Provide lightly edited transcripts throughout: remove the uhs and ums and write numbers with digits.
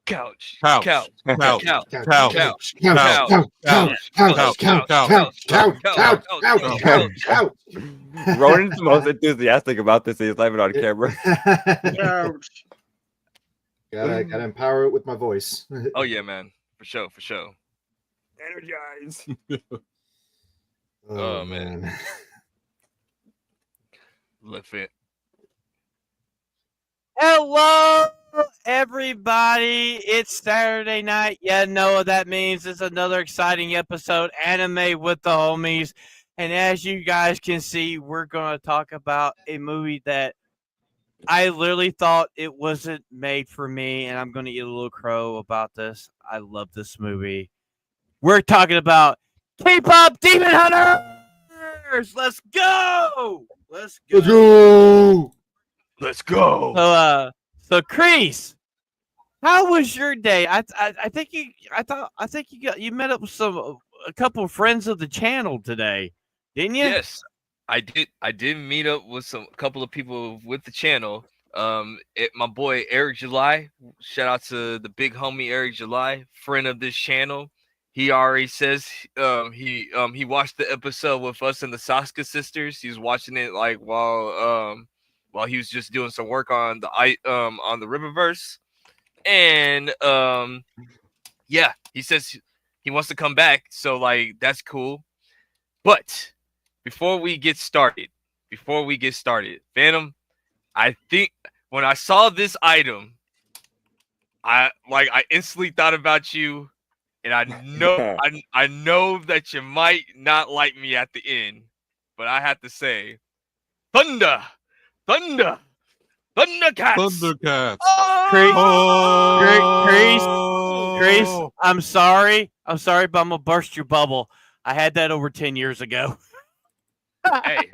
couch, Couch. couch, Couch. couch, Couch. couch, Couch. couch. Ronan's the most enthusiastic about this. He's not even on camera. Gotta empower it with my voice. Oh yeah, man, for sure. Energize. Oh man. Left it. Hello, everybody. It's Saturday night. You know what that means. It's another exciting episode, Anime with the Homies. And as you guys can see, we're going to talk about a movie that I literally thought it wasn't made for me, and I'm going to eat a little crow about this. I love this movie. We're talking about K-pop Demon Hunters. Let's go. Let's go. Let's go. So Chris, how was your day? I think you met up with a couple of friends of the channel today, didn't you? Yes, I did. I did meet up with a couple of people with the channel. My boy Eric July. Shout out to the big homie Eric July, friend of this channel. He already says he watched the episode with us and the Sasuke sisters. He's watching it like while he was just doing some work on the Riververse, and yeah, he says he wants to come back. So like that's cool. But before we get started, Phantom, I think when I saw this item, I instantly thought about you. And I know that you might not like me at the end, but I have to say, Thundercats. Thundercats. Grace, I'm sorry, but I'm gonna burst your bubble. I had that over 10 years ago. Hey,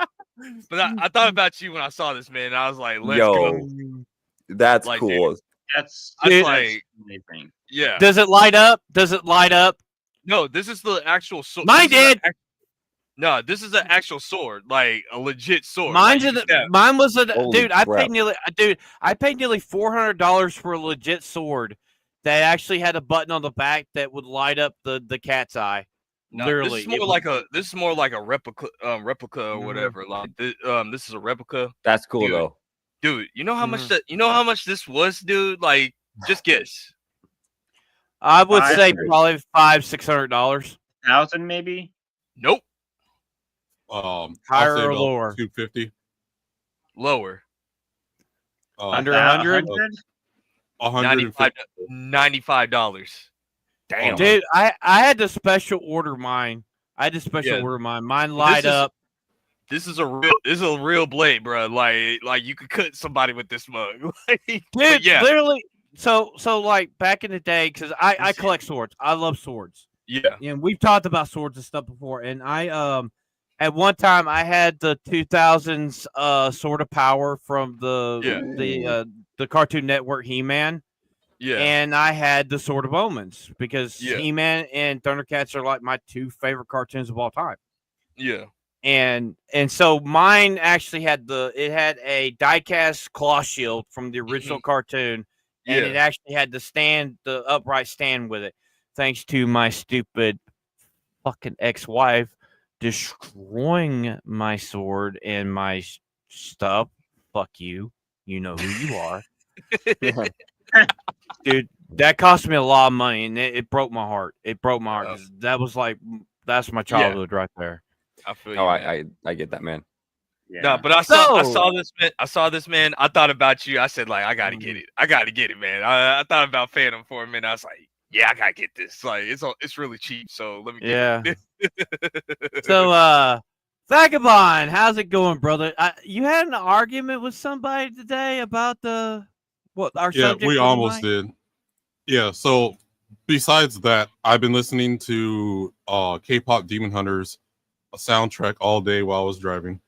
but I thought about you when I saw this, man. And I was like, let's go. That's like, cool. Dude, that's like amazing. Yeah. Does it light up? No, this is the actual sword. Mine did. No, this is an actual sword, like a legit sword. Mine was a Holy dude. crap. I paid nearly $400 for a legit sword that actually had a button on the back that would light up the cat's eye. No, Literally, this is more like a replica or whatever. Like this is a replica. That's cool though. Dude, you know how much this was, dude? Like, just guess. I would say probably $500-600. 1,000 maybe. Nope. Higher or lower? 250. Lower. Under 100. $95. Damn, dude! I had to special order mine. Mine light up. This is a real blade, bro. Like you could cut somebody with this mug, dude. Yeah, literally. So like back in the day, because I collect swords. I love swords. Yeah. And we've talked about swords and stuff before. And I at one time I had the 2000s Sword of Power from the Cartoon Network He-Man. Yeah. And I had the Sword of Omens because He-Man and Thundercats are like my two favorite cartoons of all time. Yeah. And so mine actually had a die-cast claw shield from the original cartoon. And it actually had the upright stand with it. Thanks to my stupid fucking ex-wife destroying my sword and my stuff. Fuck you. You know who you are. Dude, that cost me a lot of money, and it broke my heart. That's my childhood right there. I feel you. Oh, I get that, man. Yeah. No, but I saw this man. I thought about you. I said, like, I gotta get it, man. I thought about Phantom for a minute. I was like, yeah, I gotta get this. Like, it's really cheap, so let me get it. So Vagabond, how's it going, brother? You had an argument with somebody today about our subject. Yeah, we almost did. Yeah, so besides that, I've been listening to K-pop Demon Hunters a soundtrack all day while I was driving.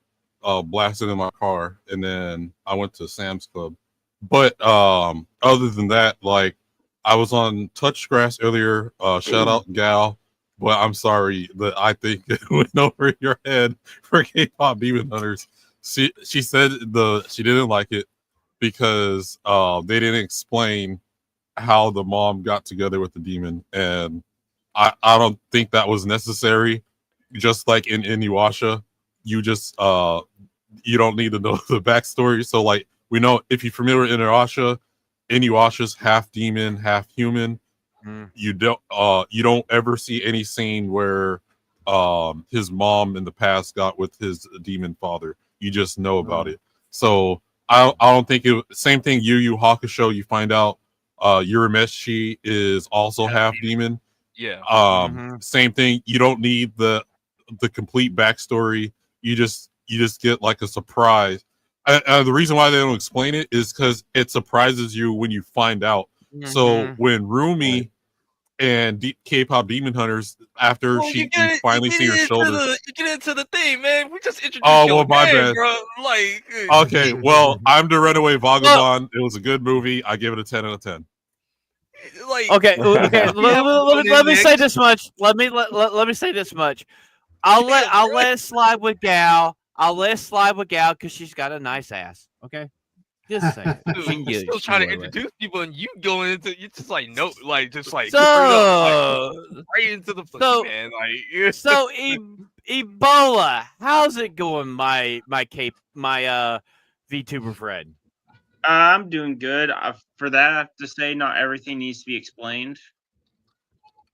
Blasted in my car, and then I went to Sam's Club. But other than that, like I was on Touch Grass earlier. Shout out Gal, but I'm sorry that I think it went over your head for K-pop Demon Hunters. She said she didn't like it because they didn't explain how the mom got together with the demon, and I don't think that was necessary. Just like in Inuyasha, you just you don't need to know the backstory. So like we know, if you're familiar with Inuyasha's half demon, half human. You don't ever see any scene where his mom in the past got with his demon father. You just know about it. So I don't think it. Same thing. Yu Yu Hakusho. You find out Urameshi is also half demon. Yeah. Same thing. You don't need the complete backstory. You just get like a surprise. The reason why they don't explain it is because it surprises you when you find out. So when Rumi and K-pop Demon Hunters, after you finally see her shoulders, You get into the thing, man. We just introduced my bad, bro. Like, okay, well, I'm the Runaway Vagabond. It was a good movie. I give it a 10 out of 10. like, Okay. Let me say this much. Let me say this much. I'll let it slide with Gal. I'll let it slide with Gal because she's got a nice ass. Okay. Just saying. Dude, you're still trying to introduce people, and you going into you just like no, like just like so right into the pussy, man. Like so Ebola, how's it going, my VTuber friend? I'm doing good. For that, I have to say, not everything needs to be explained.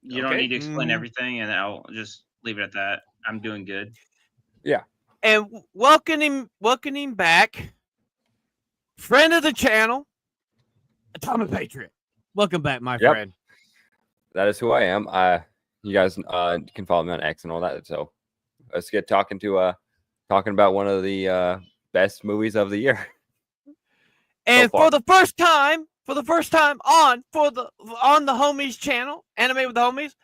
You don't need to explain everything, and I'll just leave it at that. I'm doing good. Yeah. And welcoming back, friend of the channel, Atomic Patriot. Welcome back, my friend. That is who I am. You guys can follow me on X and all that. So let's get talking about one of the best movies of the year. And for the first time on the Homies channel, Anime with the Homies,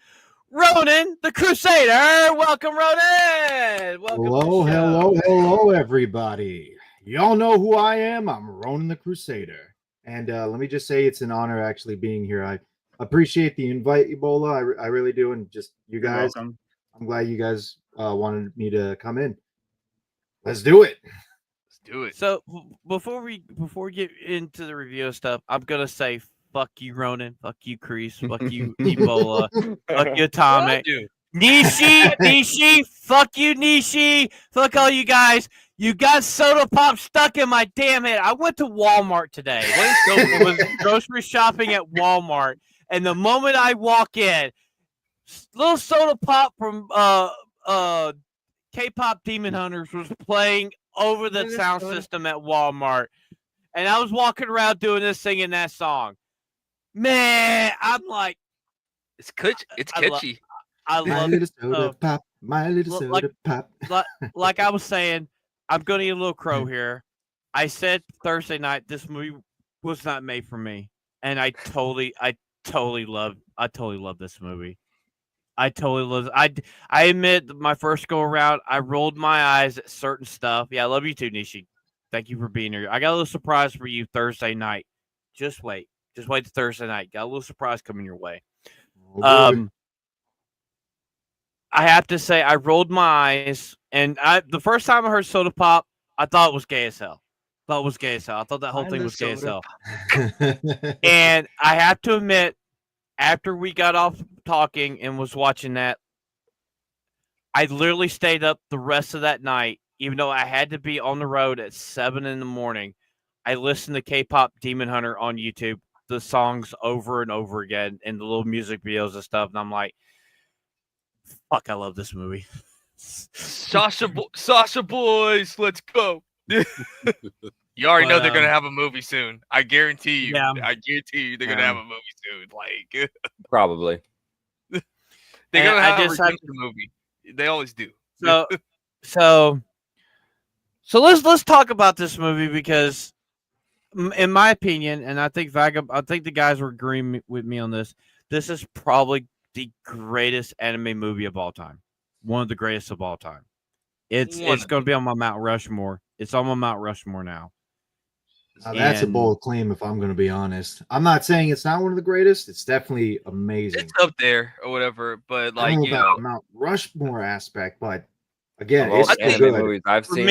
Ronan the Crusader. Welcome, Ronan. Welcome Hello, everybody. Y'all know who I am. I'm Ronan the Crusader. And let me just say it's an honor actually being here. I appreciate the invite, Ebola. I really do. And just you guys, I'm glad you guys wanted me to come in. Let's do it. Do it. So before we get into the review stuff, I'm gonna say fuck you, Ronan. Fuck you, Kreese. Fuck you, Ebola. Fuck you, Atomic. Nishi. Fuck you, Nishi. Fuck all you guys. You got soda pop stuck in my damn head. I went to Walmart today. I was grocery shopping at Walmart, and the moment I walk in, little soda pop from K-pop Demon Hunters was playing over the sound system at Walmart, and I was walking around doing this, singing that song. Man, I'm like, it's catchy. I love my little soda pop. My little soda pop. Like I was saying, I'm gonna eat a little crow here. I said Thursday night this movie was not made for me, and I totally love this movie. I totally love it. I admit my first go around, I rolled my eyes at certain stuff. Yeah, I love you too, Nishi. Thank you for being here. I got a little surprise for you Thursday night. Just wait to Thursday night. Got a little surprise coming your way. I have to say, I rolled my eyes, and the first time I heard soda pop, I thought it was gay as hell. I thought that whole thing was gay as hell. And I have to admit, after we got off talking and was watching that, I literally stayed up the rest of that night, even though I had to be on the road at 7 a.m. I listened to K-pop Demon Hunter on YouTube, the songs over and over again, and the little music videos and stuff, and I'm like, fuck, I love this movie. Sasha boys, let's go. You already know they're gonna have a movie soon. I guarantee you. Yeah. I guarantee you they're gonna have a movie soon. Like Probably. they're gonna have a redemption movie. They always do. So let's talk about this movie because, in my opinion, and I think the guys were agreeing with me on this. This is probably the greatest anime movie of all time. One of the greatest of all time. It's going to be on my Mount Rushmore. It's on my Mount Rushmore now. Now, that's a bold claim, if I'm going to be honest. I'm not saying it's not one of the greatest. It's definitely amazing. It's up there or whatever, but like, I don't know about the Mount Rushmore aspect, but again, it's good. Movies I've seen,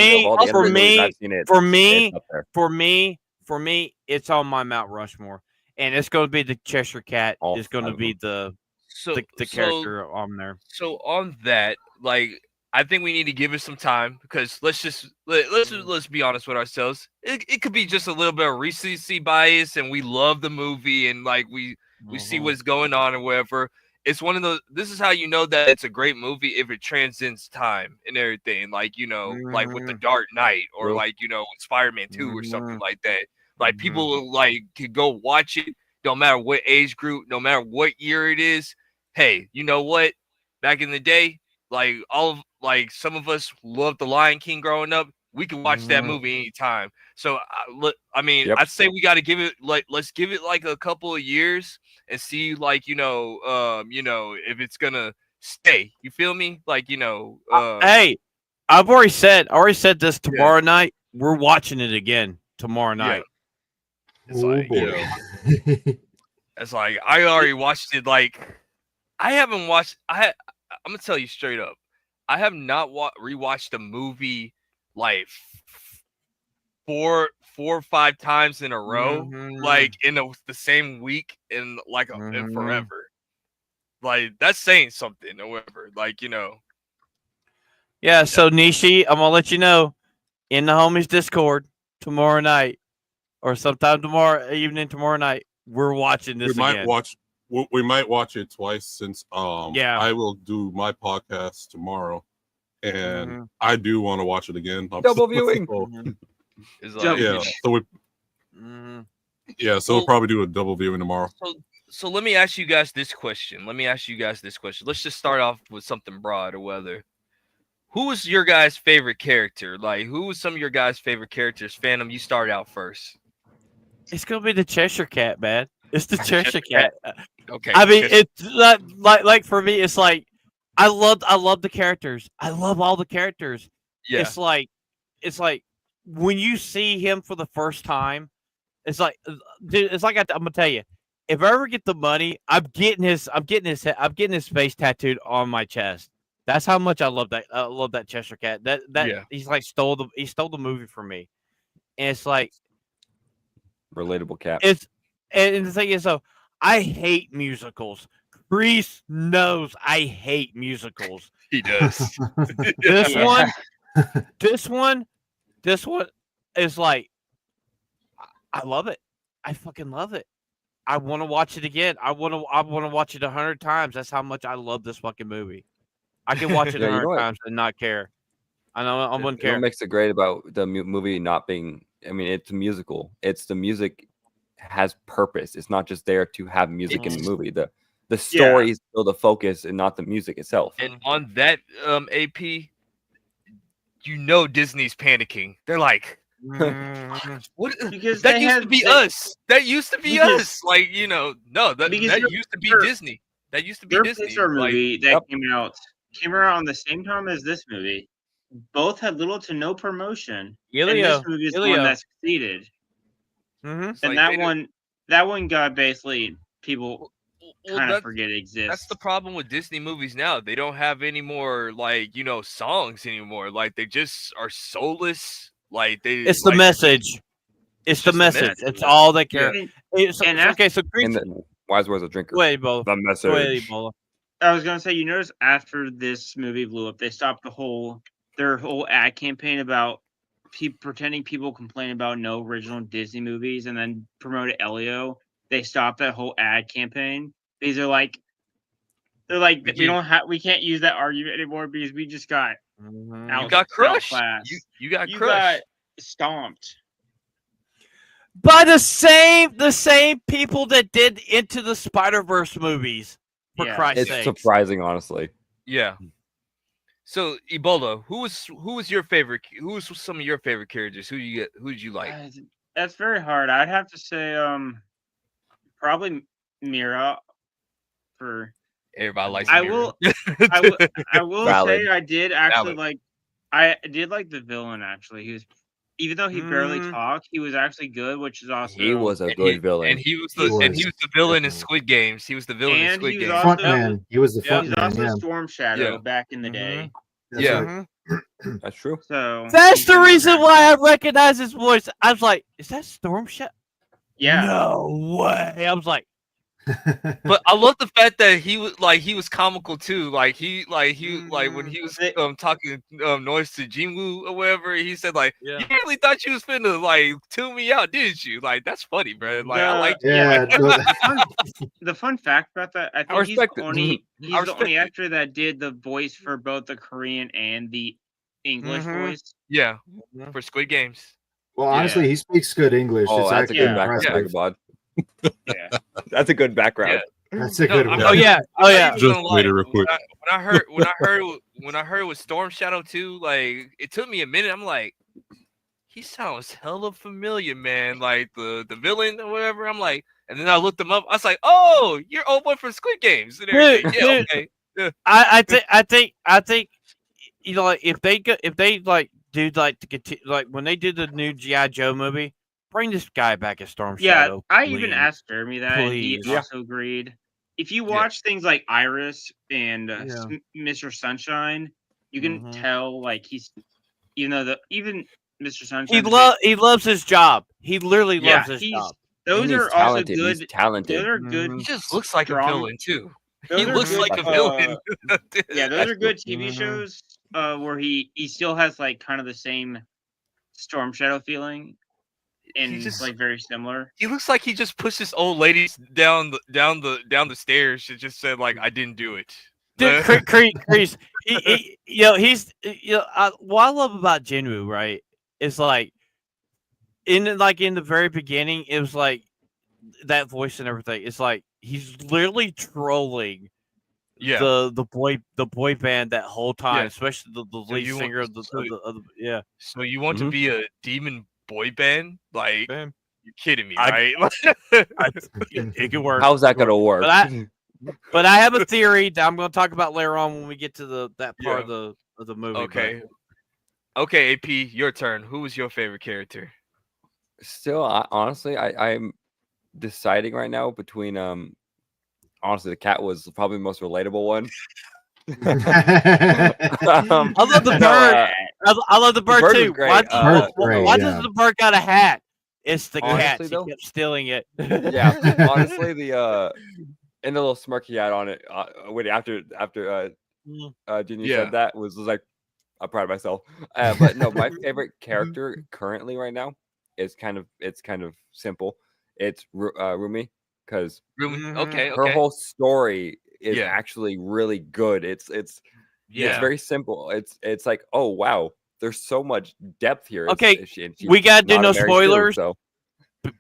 it's on my Mount Rushmore. and it's going to be the Cheshire Cat. All Is going to five of be them. the character on there. So on that, like, I think we need to give it some time because let's be honest with ourselves. It could be just a little bit of recency bias, and we love the movie and like we see what's going on or whatever. It's one of those. This is how you know that it's a great movie if it transcends time and everything. Like like with the Dark Knight or True. like Spider-Man 2 or something like that. Like people Mhm. like could go watch it. No matter what age group, no matter what year it is. Hey, you know what? Back in the day, like some of us loved The Lion King growing up. We can watch that movie anytime. So I mean, Yep. I'd say we got to give it let's give it like a couple of years and see like if it's gonna stay. You feel me? Like Hey, I've already said this tomorrow night. We're watching it again tomorrow night. It's Oh like boy. it's like I already watched it. Like I haven't watched. I'm gonna tell you straight up. I have not rewatched a movie like four or five times in a row, like in the same week in like in forever. Like that's saying something or whatever. Like Yeah. So Nishi, I'm gonna let you know in the homies Discord tomorrow night or sometime tomorrow evening, tomorrow night. We're watching this again. We might watch it twice since Yeah. I will do my podcast tomorrow, and I do want to watch it again. Double viewing. It's like, Yeah, so we we'll probably do a double viewing tomorrow. So let me ask you guys this question. Let's just start off with something broad or whether. Who was your guys' favorite character? Like, who was some of your guys' favorite characters? Phantom, you start out first. It's gonna be the Cheshire Cat, man. It's the Cheshire Cat. Okay. I mean, it's not like for me. It's like I love the characters. I love all the characters. Yeah. It's like when you see him for the first time, it's like, dude. It's like I'm gonna tell you. If I ever get the money, I'm getting his face tattooed on my chest. That's how much I love that. I love that Cheshire Cat. He's like stole the movie from me, and it's like Relatable cat. And the thing is though, I hate musicals. Reese knows I hate musicals. He does. This one is like, I love it. I fucking love it. I want to watch it again. I want to watch it 100 times. That's how much I love this fucking movie. I can watch it 100 times and not care. I know I wouldn't care. What makes it great about the movie not being? I mean, it's a musical. It's the music has purpose. It's not just there to have music in the movie. The story is still the focus and not the music itself. And on that, AP, Disney's panicking. They're like, what? Because that used to be us. That used to be us. Like, no, that used to be Disney. That used to be Disney. Their Pixar movie that came out on the same time as this movie. Both had little to no promotion. And this movie is the one that succeeded. And like that one got basically people kind of forget it exists. That's the problem with Disney movies now. They don't have any more like songs anymore. Like they just are soulless. Like it's the message. It's the message. It's all they care. Okay, so Wise was a drinker. Go ahead, Ebola. The message. Go ahead, Ebola. I was gonna say, you notice after this movie blew up, they stopped their whole ad campaign about pretending people complain about no original Disney movies and then promoted Elio. They stopped that whole ad campaign. They're like we can't use that argument anymore because we just got you got crushed. You got crushed. Got stomped by the same people that did Into the Spider-Verse movies. For Christ's sake, it's surprising, honestly. Yeah. So Ebola, who was your favorite? Who was some of your favorite characters? Who did you like? That's very hard. I'd have to say, probably Mira. For everybody likes. I Mira. will say I did actually like. I did like the villain actually. He was, even though he barely talked, he was actually good, which is awesome. He was a good villain, and he was the villain in Squid Games. He was the villain in Squid Games. He was the front man. He was also Storm Shadow back in the day. That's true. So that's the reason why I recognize his voice. I was like, "Is that Storm Shadow?" Yeah. No way. I was like, But I love the fact that he was comical too. Like when he was talking noise to Jinwoo or whatever, he said like, yeah. "You really thought you was finna like tune me out, didn't you?" Like that's funny, bro. Like I like the fun fact about that, I think he's the only actor that did the voice for both the Korean and the English voice. Yeah, for Squid Games. Well, honestly, he speaks good English. Oh, it's that's a actually good background, impressive. Vagabond. Yeah, That's a good background. That's a good one. Oh yeah. Oh yeah. Just wait real quick. When I heard it was Storm Shadow 2, like it took me a minute. I'm like, he sounds hella familiar, man. Like the villain or whatever. I'm like, and then I looked him up. I was like, oh, you're old boy from Squid Games and everything. Yeah, okay. Yeah. I think you know, like if they like do like to continue, like when they did the new G.I. Joe movie, bring this guy back as Storm Shadow. I please. even asked Jeremy that, and he also agreed. If you watch things like Iris and Mr. Sunshine, you can tell like he's, even Mr. Sunshine. He loves his job. He literally loves his job. Those are also good. He's talented. Those are good. He just looks like a villain too. He looks like a villain. Yeah, those are good TV shows where he still has like kind of the same Storm Shadow feeling, and just like very similar. He looks like he just pushed this old lady down the stairs and just said like, "I didn't do it." Dude, Chris, he's what I love about Jinwoo, right? Is like in the very beginning, it was like that voice and everything. It's like he's literally trolling the boy band that whole time, especially the lead singer of the So you want to be a demon boy band? Like you're kidding me, right? It could work. How's that gonna work? But I have a theory that I'm going to talk about later on when we get to that part of the movie. Okay. Okay, AP, your turn. Who was your favorite character? Still, honestly, I'm deciding right now between honestly, the cat was probably the most relatable one. I love the bird. I love the bird too. Why does the bird got a hat? It's the cat. He kept stealing it. Yeah, honestly, and the little smirk he had on it after Junior said that was like, I'm proud of myself. But no, my favorite character currently right now is kind of simple. It's Rumi, because her whole story is actually really good. It's very simple. It's like, oh wow, there's so much depth here. We gotta do no spoilers,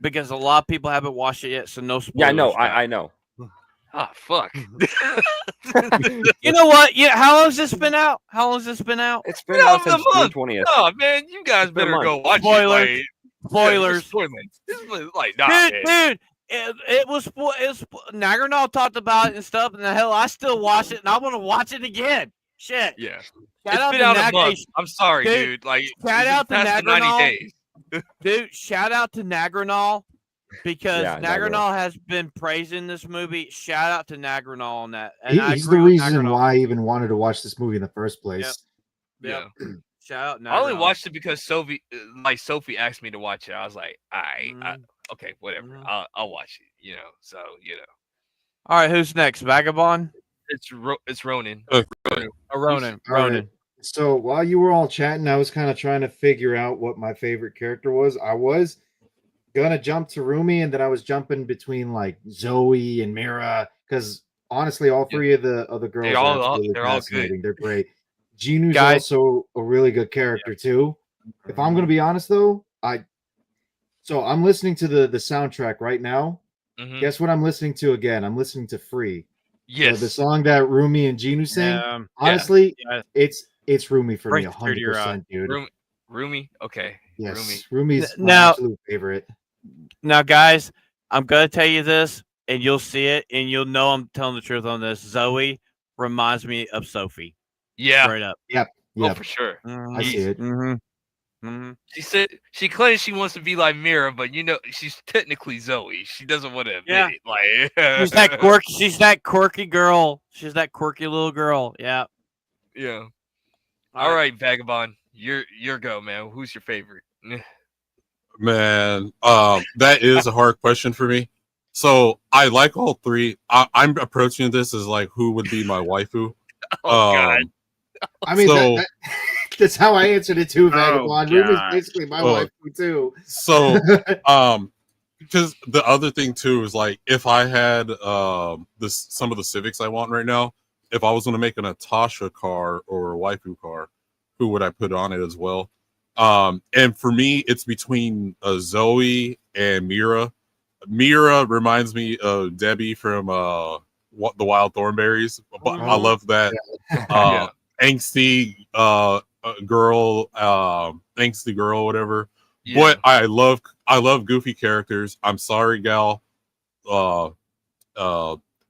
because a lot of people haven't watched it yet, so no spoilers. Yeah, no, I know. Ah, fuck. You know what? Yeah, how long has this been out? It's been out since June 20th. Oh man, you guys better go watch it. Spoilers. This is like, nah, dude. It was Nagranol talked about it and stuff, and the hell, I still watch it, and I want to watch it again. Shit. Yeah. It's been out a month. I'm sorry, dude. Like, shout out to Nagranol. 90 days. Dude, shout out to Nagranol, because Nagranol has been praising this movie. Shout out to Nagranol on that. And he's the reason why I even wanted to watch this movie in the first place. Yep. Shout out Nagranol. I only watched it because Sophie asked me to watch it. I was like, okay, whatever. I'll watch it. So All right, who's next? Vagabond. It's Ronin. Ronin. Right. So while you were all chatting, I was kind of trying to figure out what my favorite character was. I was gonna jump to Rumi, and then I was jumping between like Zoe and Mira, because honestly, all three of the girls they're all good. They're great. Jinu's also a really good character too. If I'm gonna be honest though, I'm listening to the soundtrack right now. Guess what I'm listening to again? I'm listening to Free. Yes. So the song that Rumi and Jinu sing. Honestly, it's Rumi for me, 100%, dude. Rumi? Okay. Yes. Rumi's my absolute favorite. Now, guys, I'm gonna tell you this, and you'll see it, and you'll know I'm telling the truth on this. Zoe reminds me of Sophie. Yeah. Straight up. Yep. Oh, for sure. I see it. She said she claims she wants to be like Mira, but she's technically Zoe. She doesn't want to admit it. Like she's that quirky. She's that quirky girl. She's that quirky little girl. Yeah. Yeah. All right, Vagabond, your go, man. Who's your favorite? Man, that is a hard question for me. So I like all three. I'm approaching this as like who would be my waifu. Oh God. I mean, So that's how I answered it too, Vagabond. Ruby's God. basically my wife too. so because the other thing too is like if I had this some of the civics I want right now, if I was going to make an Natasha car or a waifu car, who would I put on it as well? And for me, it's between Zoe and Mira. Mira reminds me of Debbie from the Wild Thornberries, but I love that angsty girl, angsty girl, whatever. Yeah. But I love goofy characters. I'm sorry, Gal. Ed,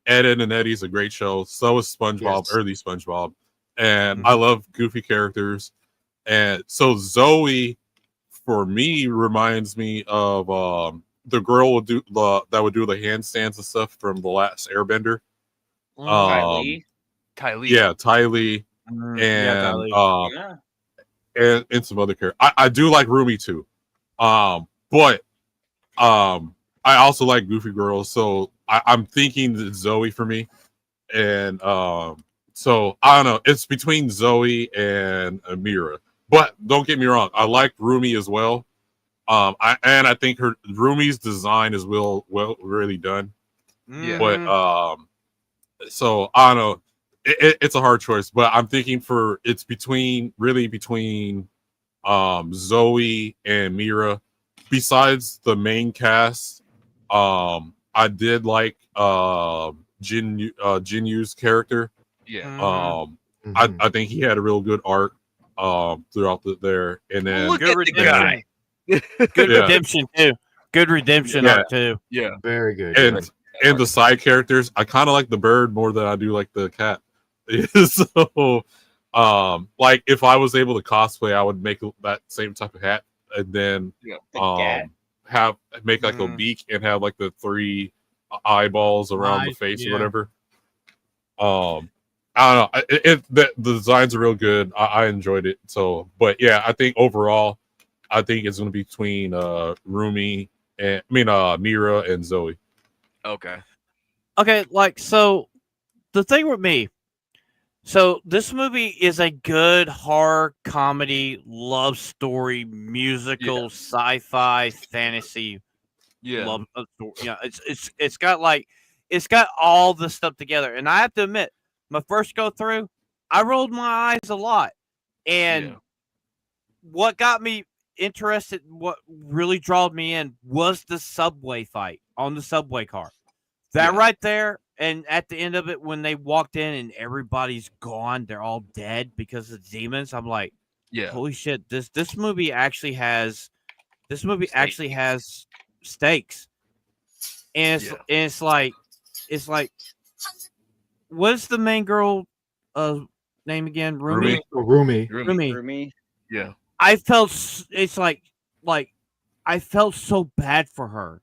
Ed and Eddie's a great show. So is SpongeBob, early SpongeBob, and I love goofy characters. And so Zoe, for me, reminds me of the girl that would do the handstands and stuff from the last Airbender. Kylie. Yeah, Ty Lee, and and some other characters. I do like Rumi too, but I also like Goofy Girls. So I'm thinking that Zoe for me, and so I don't know. It's between Zoe and Amira. But don't get me wrong, I like Rumi as well. I think Rumi's design is well really done. Yeah. But so I don't know. It's a hard choice, but I'm thinking it's between Zoe and Mira. Besides the main cast, I did like Jinyu's character. Yeah. I think he had a real good arc throughout there, and then Look at the guy. Good redemption too. Good redemption arc too. Yeah. Very good. And the side characters, I kind of like the bird more than I do like the cat. So like if I was able to cosplay, I would make that same type of hat and then make like a beak and have like the 3 eyeballs around the face or whatever. I don't know. The designs are real good. I enjoyed it. So, but yeah, I think overall, I think it's going to be between Rumi and Mira and Zoe. Okay. Like so, the thing with me. So this movie is a good horror comedy, love story, musical, sci-fi, fantasy. Love story. Yeah, it's got all the stuff together. And I have to admit, my first go through, I rolled my eyes a lot. And what got me interested, what really drawed me in, was the subway fight on the subway car. That right there, and at the end of it, when they walked in and everybody's gone, they're all dead because of demons. I'm like, holy shit! This movie actually has stakes, and it's like, what's the main girl name again? Rumi. Rumi. Yeah. I felt I felt so bad for her.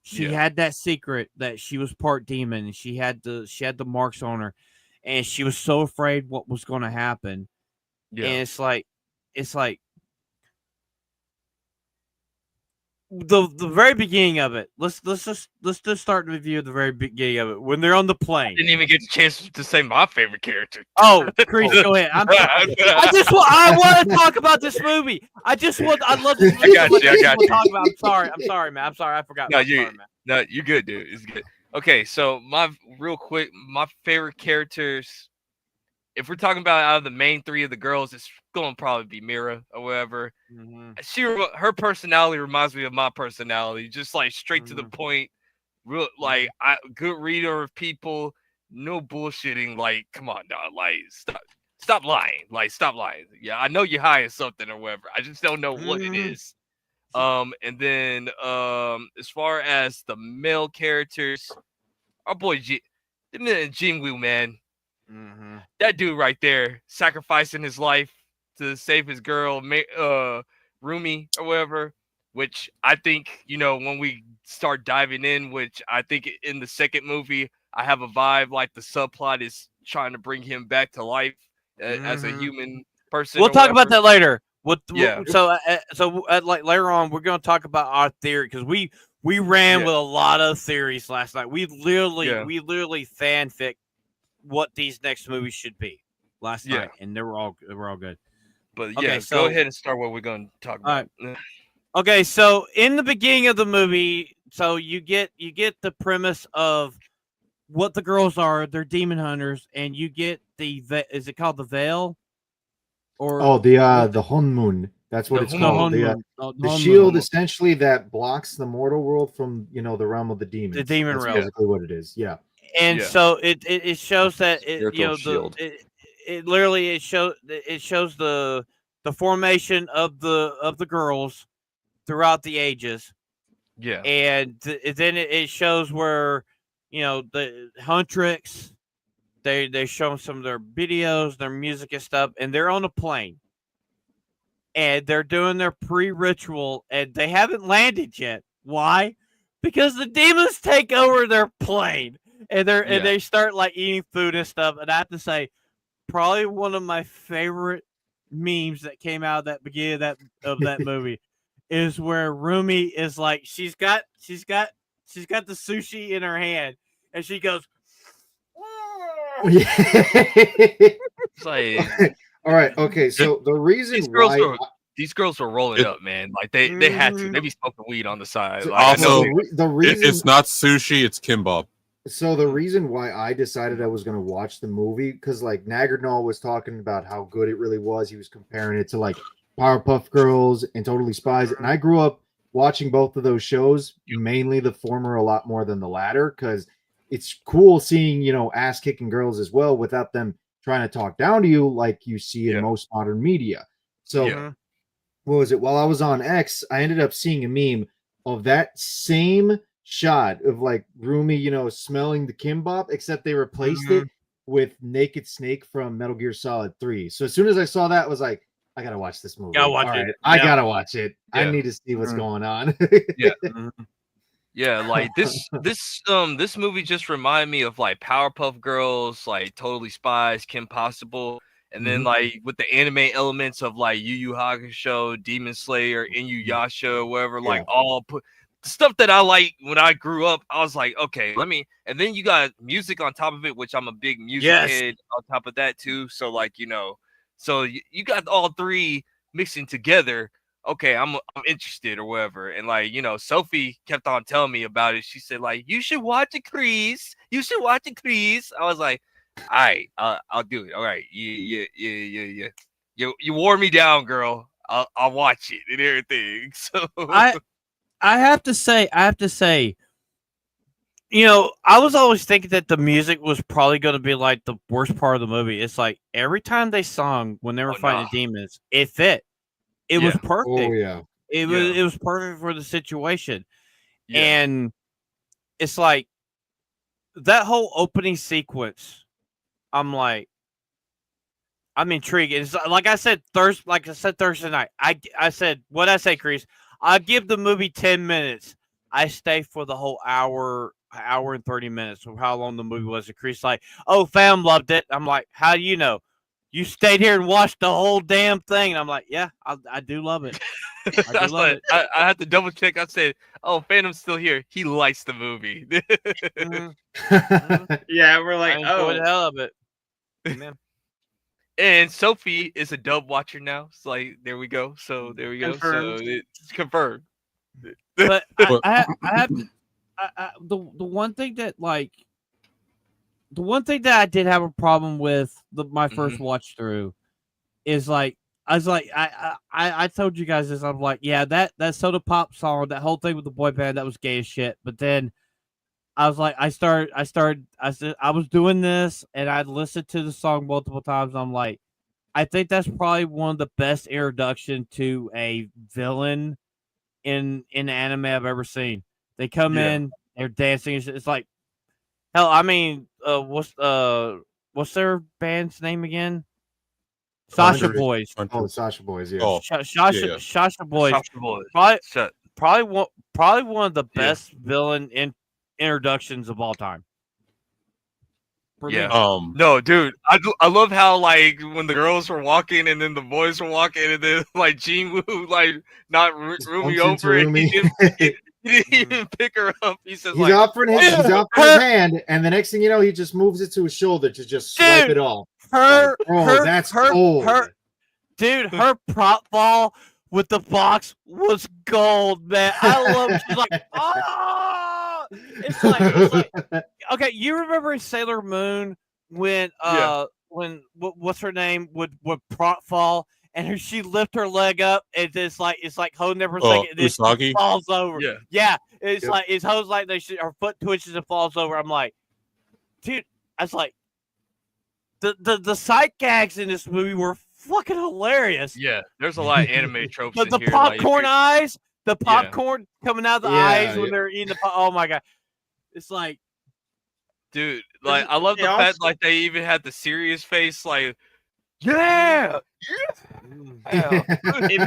She had that secret that she was part demon, and she had the marks on her, and she was so afraid what was going to happen. Yeah. And it's like the very beginning of it. Let's just start the review at the very beginning of it when they're on the plane. I didn't even get the chance to say my favorite character. Oh, Chris, go ahead. I want to talk about this movie. I love this movie. I got you. I'm sorry, man. I'm sorry. I forgot. No, you're good, dude. It's good. Okay, so my favorite characters. If we're talking about out of the main 3 of the girls, it's going to probably be Mira or whatever. Her personality reminds me of my personality, just like straight to the point. Real good reader of people, no bullshitting. Like, come on, dog. Like, stop lying. Like, stop lying. Yeah, I know you're high or something or whatever. I just don't know what it is. And then as far as the male characters, our boy Jinwoo, man. That dude right there, sacrificing his life to save his girl, Rumi or whatever. Which I think, when we start diving in, which I think in the second movie, I have a vibe like the subplot is trying to bring him back to life as a human person. We'll talk about that later. Like later on, we're going to talk about our theory because we ran with a lot of theories last night. We literally fanfic what these next movies should be last night, and they were all good. But go ahead and start what we're going to talk about. Right. Okay, so in the beginning of the movie, so you get the premise of what the girls are. They're demon hunters, and you get is it called the veil? Or the Honmun. That's what it's called. The shield essentially that blocks the mortal world from the realm of the demons. The demon That's realm. basically what it is. Yeah. And so it shows that shield. It literally shows the formation of the girls throughout the ages. Yeah. And then it shows where the Huntrix, they show some of their videos, their music and stuff, and they're on a plane. And they're doing their pre-ritual, and they haven't landed yet. Why? Because the demons take over their plane, and they start like eating food and stuff. And I have to say, probably one of my favorite memes that came out of that beginning of that movie is where Rumi is like, she's got the sushi in her hand, and she goes, it's like, all right, okay. So the reason these girls were rolling up, man. Like they had to. They be smoking weed on the side. Like, also, the reason it's not sushi, it's kimbap. So the reason why I decided I was going to watch the movie, because like Nagernal was talking about how good it really was. He was comparing it to like Powerpuff Girls and Totally Spies, and I grew up watching both of those shows, mainly the former a lot more than the latter, because it's cool seeing ass kicking girls as well without them trying to talk down to you like you see in most modern media. So what was it? While I was on X, I ended up seeing a meme of that same shot of like Rumi, smelling the kimbap, except they replaced it with Naked Snake from Metal Gear Solid 3. So as soon as I saw that, I was like, I gotta watch this movie. I gotta watch it. I need to see what's going on. Yeah, like this movie just reminded me of like Powerpuff Girls, like Totally Spies, Kim Possible, and then like with the anime elements of like Yu Yu Hakusho, Demon Slayer, Inuyasha, or whatever, like all put stuff that I like when I grew up. I was like, okay, and then you got music on top of it, which I'm a big music head on top of that too. So like, so you got all three mixing together. Okay, I'm interested or whatever. And like, Sophie kept on telling me about it. She said like, you should watch it, Chris. You should watch it, Chris. I was like, all right, I'll do it. All right. Yeah. You wore me down, girl. I'll watch it and everything. So I have to say, I was always thinking that the music was probably going to be like the worst part of the movie. It's like every time they sung when they were fighting the demons, it fit. It was perfect. Oh yeah. It was perfect for the situation. Yeah. And it's like that whole opening sequence, I'm intrigued. It's like I said Thursday night. I said, what I say, Chris? I give the movie 10 minutes. I stay for the whole hour and 30 minutes of how long the movie was. And Chris like, oh, fam loved it. I'm like, how do you know? You stayed here and watched the whole damn thing. And I'm like, yeah, I do love it. I had to double check. I said, oh, Phantom's still here. He likes the movie. Yeah, we're like, oh, the hell of it. Amen. And Sophie is a dub watcher now. So like, there we go. So there we go. Confirmed. So it's confirmed. But I have to, the one thing that I did have a problem with my first watch through is like, I was like, I told you guys this. I'm like, yeah, that Soda Pop song, that whole thing with the boy band, that was gay as shit. But then I was like, I was doing this and I'd listened to the song multiple times. I'm like, I think that's probably one of the best introduction to a villain in anime I've ever seen. They come in, they're dancing. It's like, hell, I mean, what's their band's name again? Sasha Boys. Oh, Sasha Boys, yeah. Oh, Sasha Boys. Sasha Boys. Probably one of the best villain introductions of all time. Yeah. Um, No, dude, I love how like when the girls were walking and then the boys were walking and then like Jin Woo like not Rumi Bumps into over it. Rumi. He didn't even pick her up. He says He's like, offering his hand, and the next thing you know, he just moves it to his shoulder to just swipe it off. Her, Like, bro, her, that's her, gold. Dude, her prop ball with the box was gold, man. I love. She's like, oh, it's like, okay. You remember in Sailor Moon when what's her name would prop fall and she lift her leg up and it's like holding there for a second and then Usagi? she falls over. Yeah. It's like it's holds like her foot twitches and falls over. I'm like, dude, I was like, the sight gags in this movie were fucking hilarious. yeah, there's a lot of anime tropes in The here. popcorn like, eyes, the popcorn coming out of the eyes when they're eating the oh my god. It's like, dude, like I love the fact like they even had the serious face, like, yeah. It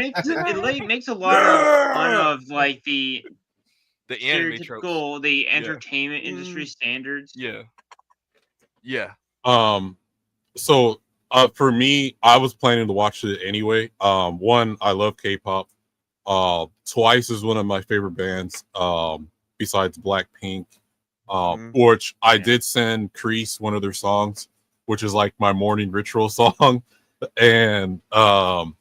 makes a lot of fun of like the anime tropes, the entertainment industry standards. Yeah. So for me, I was planning to watch it anyway. One, I love K-pop. Twice is one of my favorite bands. Besides Blackpink. Which I did send Crease one of their songs, which is like my morning ritual song. And from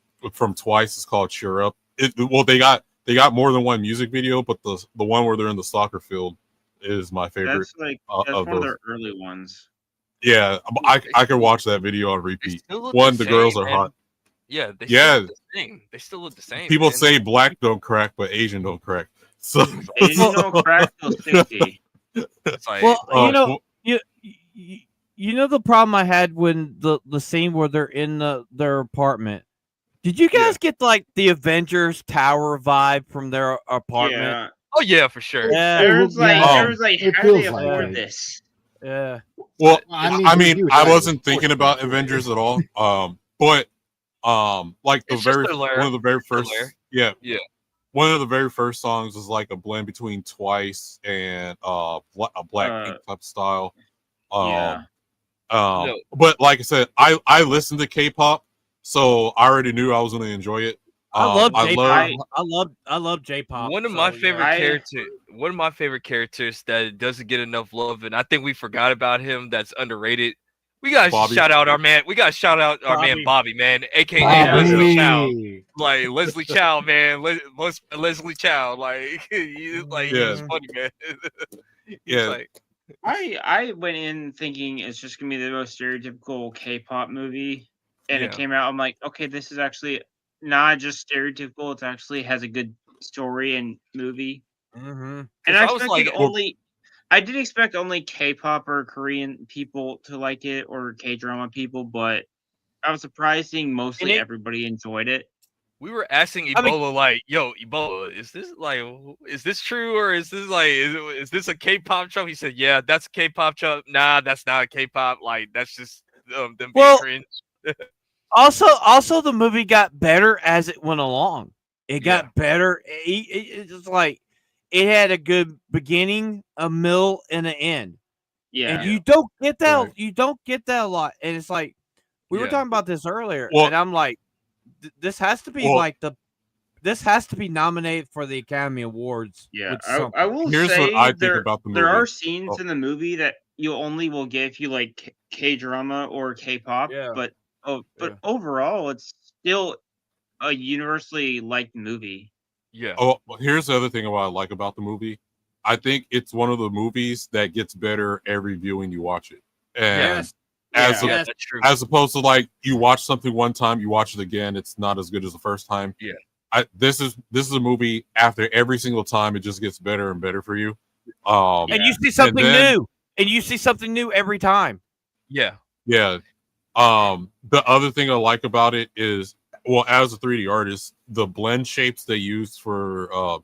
Twice is called Cheer Up. They got more than one music video, but the one where they're in the soccer field is my favorite. That's like that's one of their early ones. Yeah, I could watch that video on repeat. One, the girls are hot. Yeah, they still look the same. They still look the same. People say black don't crack, but Asian don't crack. So Asian don't crack till 60. Like, well, you know the problem I had when the scene where they're in their apartment. Did you guys get like the Avengers Tower vibe from their apartment? Yeah. Oh yeah, for sure. Yeah. There was like, how do they afford this? Yeah. Well, I mean, I wasn't thinking about Avengers at all. But like one of the very first, one of the very first songs was like a blend between Twice and a Blackpink type style. But like I said, I listened to K-pop, so I already knew I was going to enjoy it. I love J-pop. I love J-pop. One of my favorite characters that doesn't get enough love, and I think we forgot about him. That's underrated. We got to shout out our man. We got to shout out our man Bobby, man, aka Leslie Chow. Like Leslie Chow, man. Leslie Chow, like he's funny, man. I went in thinking it's just gonna be the most stereotypical K-pop movie, and it came out. I'm like, okay, this is actually not just stereotypical. It actually has a good story and movie. Mm-hmm. And I did expect only K-pop or Korean people to like it, or K-drama people, but I was surprised seeing mostly everybody enjoyed it. We were asking Ebola, like, yo, Ebola, is this true, or is this like, is this a K-pop show? He said, yeah, that's a K-pop show. Nah, that's not a K-pop. Like, that's just them being cringe. Also, the movie got better as it went along. It got better. It's like it had a good beginning, a middle, and an end. Yeah, and you don't get that. Right. You don't get that a lot. And it's like we were talking about this earlier, and I'm like, this has to be this has to be nominated for the Academy Awards. Yeah, I will say what I think about the movie. There are scenes in the movie that you only will get if you like K-drama or K-pop. Yeah. But overall, it's still a universally liked movie. Yeah. Oh, here's the other thing I like about the movie. I think it's one of the movies that gets better every viewing you watch it. And that's true. As opposed to like you watch something one time, you watch it again, it's not as good as the first time. Yeah. This is a movie after every single time it just gets better and better for you. And you see something new. And you see something new every time. Yeah. Yeah. The other thing I like about it is, well, as a 3D artist, the blend shapes they use for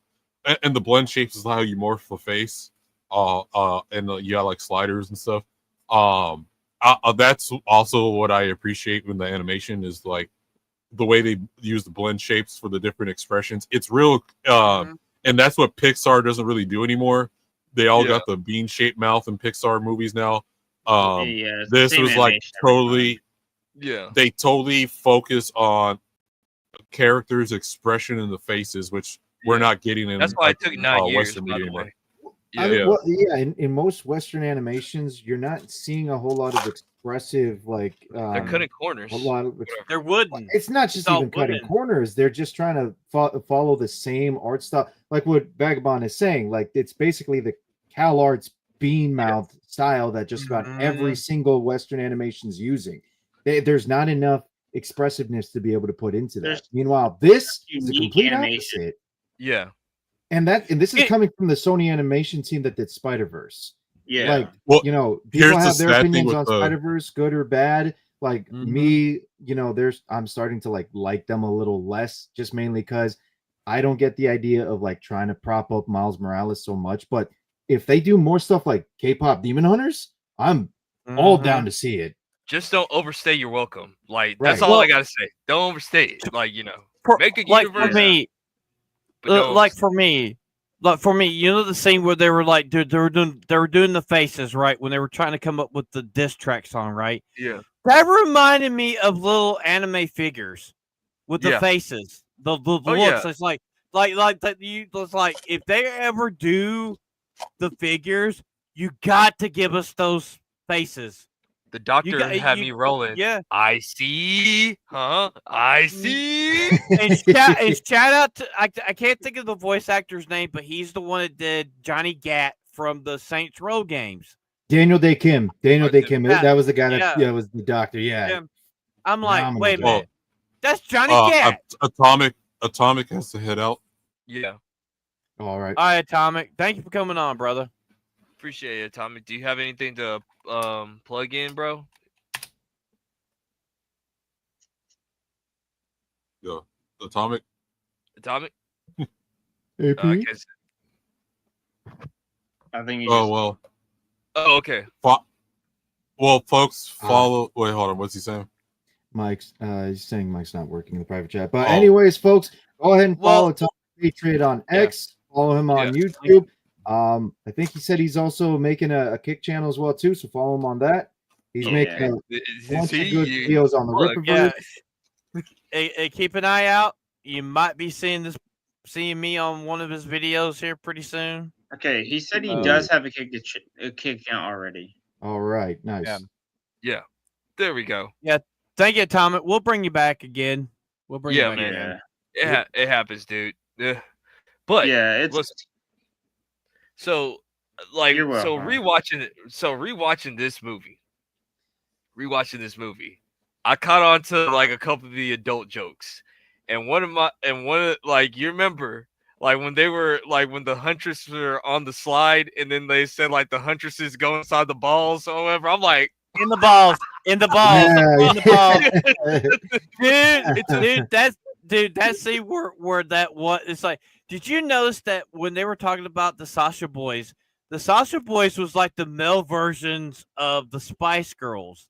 and the blend shapes is how you morph the face. And you got like sliders and stuff. That's also what I appreciate when the animation is like the way they use the blend shapes for the different expressions. It's real, and that's what Pixar doesn't really do anymore. They all got the bean-shaped mouth in Pixar movies now. This was like totally. Yeah, they totally focus on characters' expression in the faces, which we're not getting in. That's why it took 9 years. Western By media the anymore. way. I mean, well, yeah. In most Western animations, you're not seeing a whole lot of expressive, like They're cutting corners. a lot of. They're wooden. It's not just even cutting corners. They're just trying to follow the same art style, like what Vagabond is saying. Like it's basically the Cal Arts bean mouth style that just about every single Western animation's using. There's not enough expressiveness to be able to put into that. Meanwhile, this is a complete opposite. Yeah. And this is coming from the Sony animation team that did Spider-Verse. Yeah. Like, well, people have their opinions on Spider-Verse, good or bad. Like me, I'm starting to like them a little less, just mainly because I don't get the idea of like trying to prop up Miles Morales so much. But if they do more stuff like K-pop Demon Hunters, I'm all down to see it. Just don't overstay your welcome. Like that's all I gotta say. Don't overstay it. Like make a universe. For me, for me, the scene where they were like, they were doing the faces, right, when they were trying to come up with the diss track song, right? Yeah. That reminded me of little anime figures with the faces, the looks. Yeah. It's like that. It's like if they ever do the figures, you got to give us those faces. The doctor had me rolling. Yeah. I see. Huh? I see. And shout out to I can't think of the voice actor's name, but he's the one that did Johnny Gat from the Saints Row games. Daniel Day Kim. That was the guy that was the doctor. Yeah. I'm like, wait a minute. That's Johnny Gat. Atomic has to head out. Yeah. All right. All right, Atomic. Thank you for coming on, brother. Appreciate it, Atomic. Do you have anything to plug in, bro? Yeah. Atomic. AP? I think you well. Oh, okay. Well, folks, follow. Wait, hold on. What's he saying? He's saying Mike's not working in the private chat. But anyways, folks, go ahead and follow Patriot on X. Follow him on YouTube. I think he said he's also making a kick channel as well too. So follow him on that. He's making a bunch of good videos on the Ripperverse. Hey, keep an eye out. You might be seeing me on one of his videos here pretty soon. Okay, he said he does have a kick count already. All right, nice. Yeah. There we go. Yeah, thank you, Tom. We'll bring you back again. We'll bring you back again. It happens, dude. Yeah. But so rewatching this movie, I caught on to like a couple of the adult jokes, and one of like you remember like when the Huntress were on the slide, and then they said like the Huntresses go inside the balls or whatever. I'm like in the balls, in the balls. Dude, that scene where that what it's like. Did you notice that when they were talking about the Sasha Boys was like the male versions of the Spice Girls?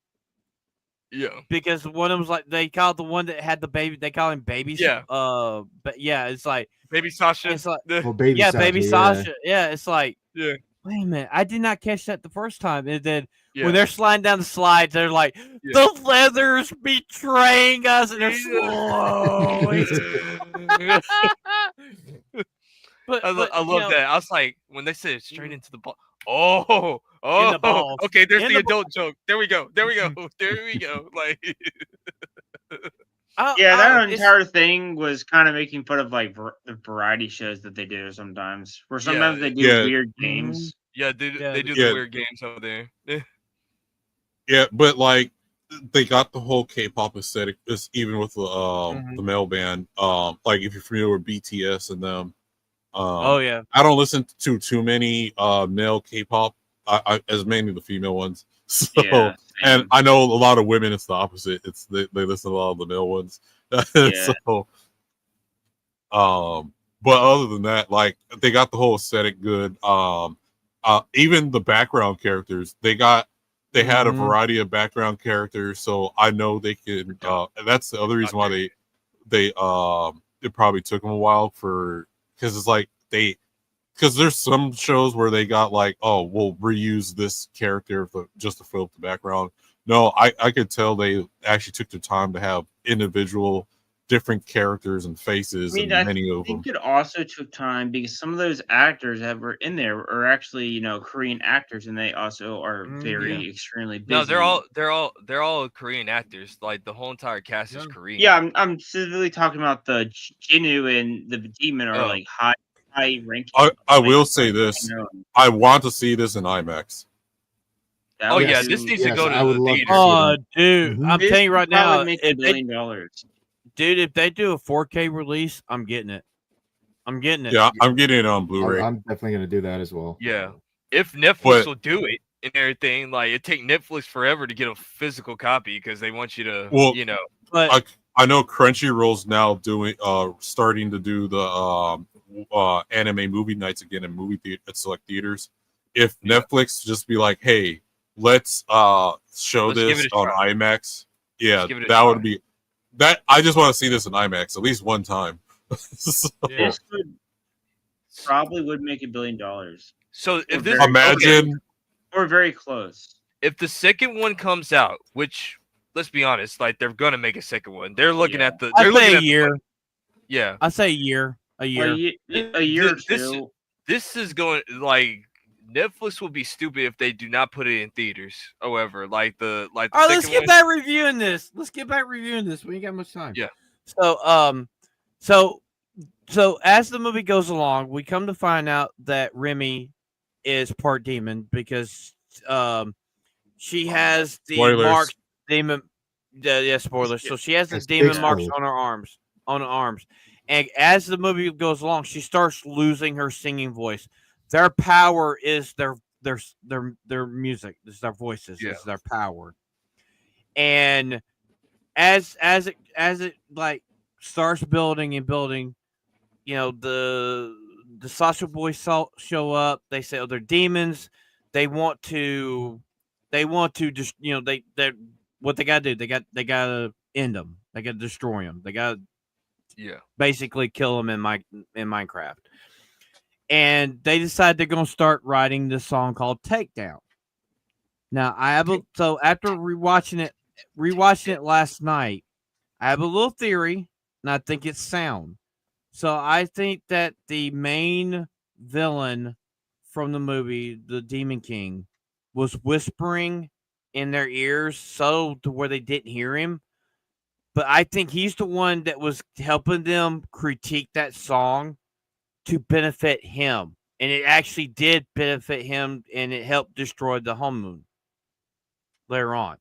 Yeah. Because one of them was like, they called the one that had the baby, they call him Baby. Yeah. But yeah, it's like Baby Sasha. It's like, Baby Sasha. Baby Sasha. Yeah, it's like, yeah. Wait a minute, I did not catch that the first time. And then when they're sliding down the slides, they're like, the leather's betraying us, and they're slowly. I love that. I was like, when they said straight into the ball. In the balls. Okay, there's the adult joke. There we go. Like, that entire thing was kind of making fun of like the variety shows that they do sometimes. Where sometimes they do weird games. Yeah, they do the weird games over there. Yeah, but like they got the whole K-pop aesthetic, just even with the male band. Like if you're familiar with BTS and them. I don't listen to too many male K-pop. I as mainly the female ones. So and I know a lot of women. It's the opposite. It's they listen to a lot of the male ones. So, but other than that, like they got the whole aesthetic good. Even the background characters, they had a variety of background characters. So I know they can. And that's the other reason why they it probably took them a while because it's like because there's some shows where they got like, oh, we'll reuse this character just to fill up the background. No, I could tell they actually took the time to have individual different characters and faces, and many of them. I think it also took time because some of those actors that were in there are actually, Korean actors, and they also are very extremely busy. No, they're all Korean actors. Like the whole entire cast is Korean. Yeah, I'm specifically talking about the Jinwoo and the Demon are like high ranking. I will say this: I want to see this in IMAX. Oh yeah, this needs to go to the theater. Oh, dude, I'm This telling you right now, make $1 billion. Dude, if they do a 4K release, I'm getting it. I'm getting it. Yeah, I'm getting it on Blu-ray. I'm definitely gonna do that as well. Yeah, if Netflix will do it and everything, like it take Netflix forever to get a physical copy because they want you to, But I know Crunchyroll's now starting to do the anime movie nights again in movie at select theaters. If Netflix just be like, hey, let's show this on IMAX, that would be that. I just want to see this in IMAX at least one time. This probably would make $1 billion. So if this imagine, or very close. If the second one comes out, which let's be honest, like they're gonna make a second one. They're looking at the. They're looking at a year. Yeah, I say a year. A year. A year or two. This is going like. Netflix will be stupid if they do not put it in theaters. However, like the all right, let's get back reviewing this. We ain't got much time. Yeah. So as the movie goes along, we come to find out that Remy is part demon because she has the marks demon. Spoilers. So she has the demon marks on her arms. And as the movie goes along, she starts losing her singing voice. Their power is their music. This is their voices. This is their power. And as it like starts building, the Sasha Boys show up. They say, "Oh, they're demons. They want to just they what they gotta do. They gotta end them. They gotta destroy them. They gotta basically kill them in Minecraft." And they decide they're going to start writing this song called Takedown. Now, so after rewatching it last night, I have a little theory, and I think it's sound. So I think that the main villain from the movie, the Demon King, was whispering in their ears so to where they didn't hear him. But I think he's the one that was helping them critique that song to benefit him, and it actually did benefit him, and it helped destroy the home moon later on.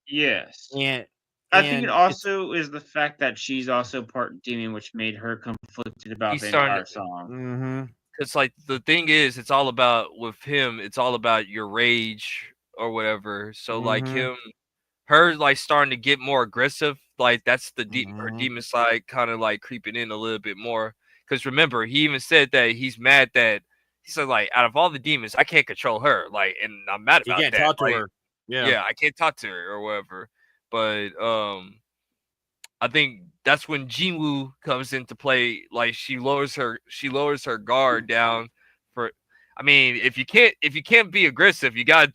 Yes, and I think it also is the fact that she's also part demon, which made her conflicted about the entire song. Mm-hmm. It's like the thing is, it's all about with him. It's all about your rage or whatever. So like her like starting to get more aggressive. Like that's the her demon side kind of like creeping in a little bit more. Because remember, he even said that he's mad that he said like out of all the demons, I can't control her. Like, and I'm mad about that. You can't talk to her. Yeah, I can't talk to her or whatever. But I think that's when Jinwoo comes into play. Like she lowers her guard down for. I mean, if you can't be aggressive, you gotta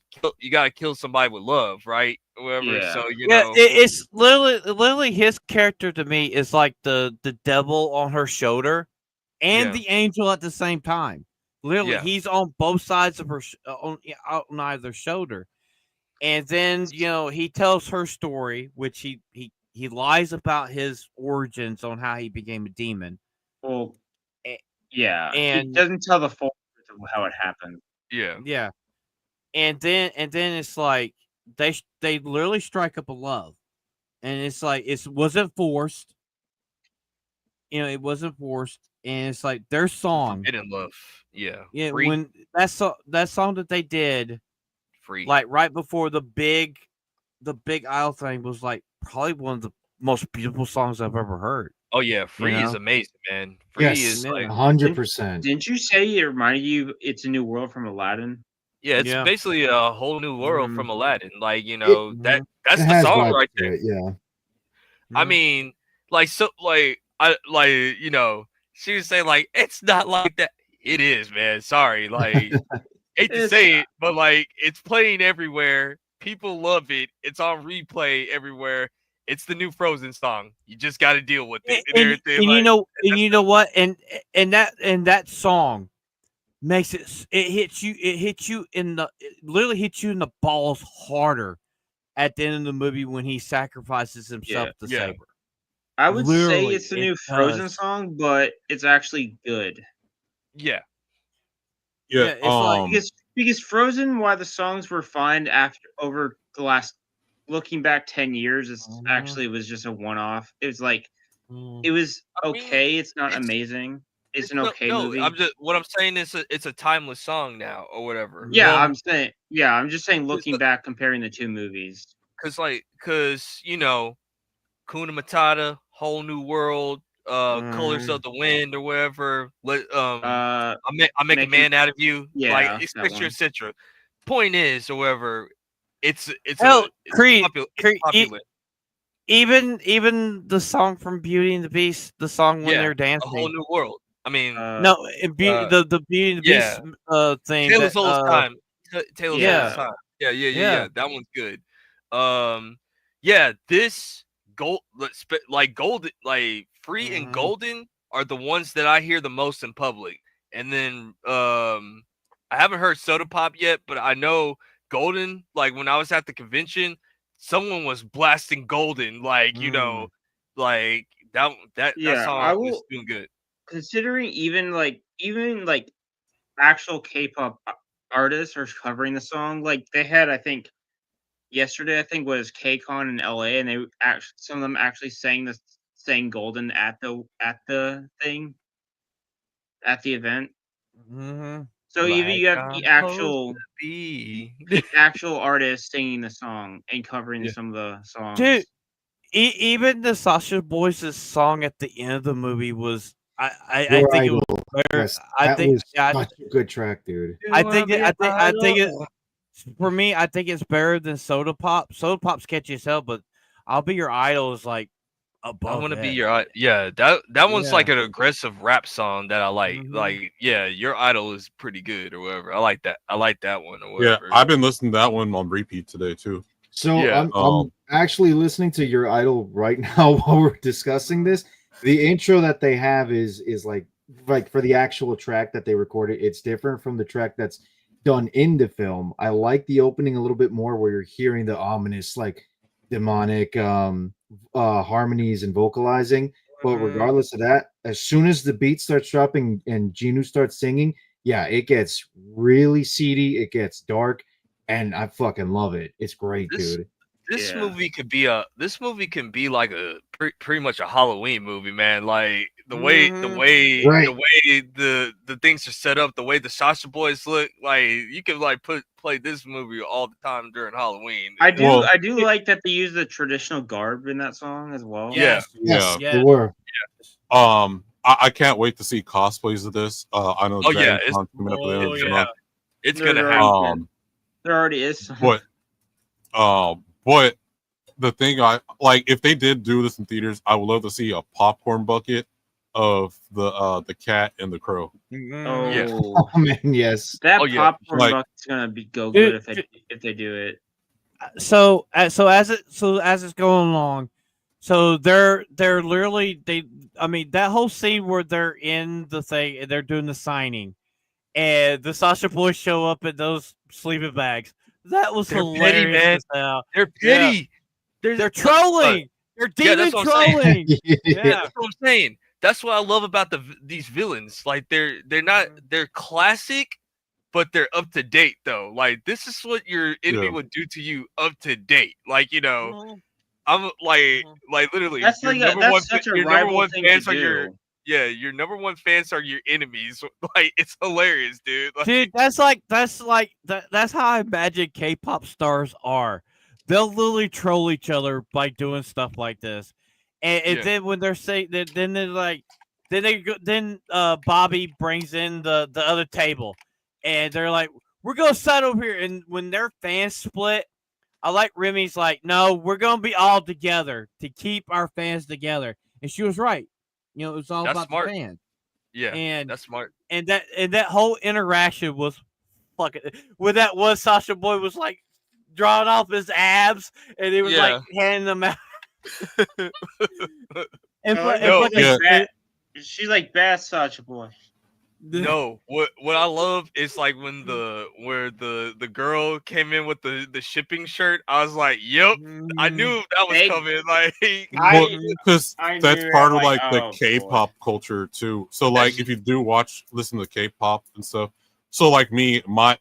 kill somebody with love, right? Whatever. Yeah. So it's literally his character to me is like the devil on her shoulder. And the angel at the same time. Literally, he's on both sides of her, on either shoulder. And then, he tells her story, which he lies about his origins on how he became a demon. Well, and he doesn't tell the full truth of how it happened. Yeah. Yeah. And then it's like they literally strike up a love. And it's like it wasn't forced. It wasn't forced. And it's like their song, Forbidden Love, yeah. Free. When that song that they did, Free, like right before the big aisle thing, was like probably one of the most beautiful songs I've ever heard. Oh yeah, Free is amazing, man. Free is like 100%. Didn't you say it reminded you It's a New World from Aladdin? Yeah, it's basically a whole new world from Aladdin. Like that's the song right there. Yeah, I mean, like so, like I she was saying like it's not like that. It is, man. Sorry, like hate to say it, but like it's playing everywhere. People love it. It's on replay everywhere. It's the new Frozen song. You just got to deal with it. And you know what? And that song makes it hits you in the literally hits you in the balls harder at the end of the movie when he sacrifices himself to save her. I would say it's the new Frozen song, but it's actually good. Yeah. Yeah, it's like because Frozen, while the songs were fine over the last, looking back 10 years, it was just a one-off. It was like it was okay. It's not amazing. It's an okay movie. What I'm saying is it's a timeless song now or whatever. Yeah, I'm just saying looking back, comparing the two movies. Cause you know, Kuna Matata, Whole New World, Colors of the Wind or whatever. I make a man out of you. Yeah, like etc. Point is, however, it's Creed, popular. Even the song from Beauty and the Beast, the song when they're dancing, A Whole New World. I mean, no, the Beauty and the Beast thing. Taylor's Old Time. Taylor's Old Time. Yeah. That one's good. This golden, like Free and Golden are the ones that I hear the most in public. And then I haven't heard Soda Pop yet, but I know Golden. Like when I was at the convention, someone was blasting Golden. Like like that song was doing good. Considering even actual K-pop artists are covering the song, like they had, I think yesterday, was KCON in LA, and some of them actually sang Golden at the thing at the event. So even you have the actual artists singing the song and covering some of the songs. Dude, even the Sasha Boys' song at the end of the movie was I think it was better. Yes, that was such a good track, dude. I think for me, I think it's better than Soda Pop. Soda Pop's catchy as hell, but I'll Be Your Idol is like above. I want to be your idol. Yeah, that one's like an aggressive rap song that I like. Like, Your Idol is pretty good or whatever. I like that. I like that one or whatever. Yeah, I've been listening to that one on repeat today too. So I'm actually listening to Your Idol right now while we're discussing this. The intro that they have is like for the actual track that they recorded, it's different from the track that's done in the film. I like the opening a little bit more where you're hearing the ominous, like demonic harmonies and vocalizing. But regardless of that, as soon as the beat starts dropping and Genu starts singing, it gets really seedy, it gets dark, and I fucking love it. It's great, dude. This movie could be like a pretty much a Halloween movie, man. Like the way the things are set up, the way the Sasha Boys look, like you could like play this movie all the time during Halloween. I do like that they use the traditional garb in that song as well. Yes, they were. I can't wait to see cosplays of this. I know. It's coming up at the end of the month. It's gonna happen. There already is. But the thing I like, if they did do this in theaters, I would love to see a popcorn bucket of the cat and the crow. Oh man, yes. That popcorn bucket's gonna go good if they do it. So as it's going along, so they're literally that whole scene where they're in the thing and they're doing the signing, and the Sasha Boys show up in those sleeping bags. That was hilarious. They're petty. They're trolling. They're demon trolling. That's what I'm saying. That's what I love about these villains. Like they're classic, but they're up to date though. Like this is what your enemy would do to you up to date. Like I'm like literally. That's such a rival thing to do. Your number one fans are your enemies. Like it's hilarious, dude. Like, dude, that's how I imagine K-pop stars are. They'll literally troll each other by doing stuff like this, and then when they're saying that, then they're like, then Bobby brings in the other table, and they're like, we're gonna sit over here, and when their fans split, I like Remy's like, no, we're gonna be all together to keep our fans together, and she was right. It was all about the fans. Yeah, and that's smart. And that whole interaction was fucking. When that one Sasha Boy was like drawing off his abs, and he was like Yeah. handing them out. She's like bad Sasha Boy. No, what I love is like when the girl came in with the shipping shirt. I was like, "Yep, I knew that was coming." Like, because that's knew part it, of like the oh, K-pop culture too. So like, if you do listen to K-pop and stuff. So like my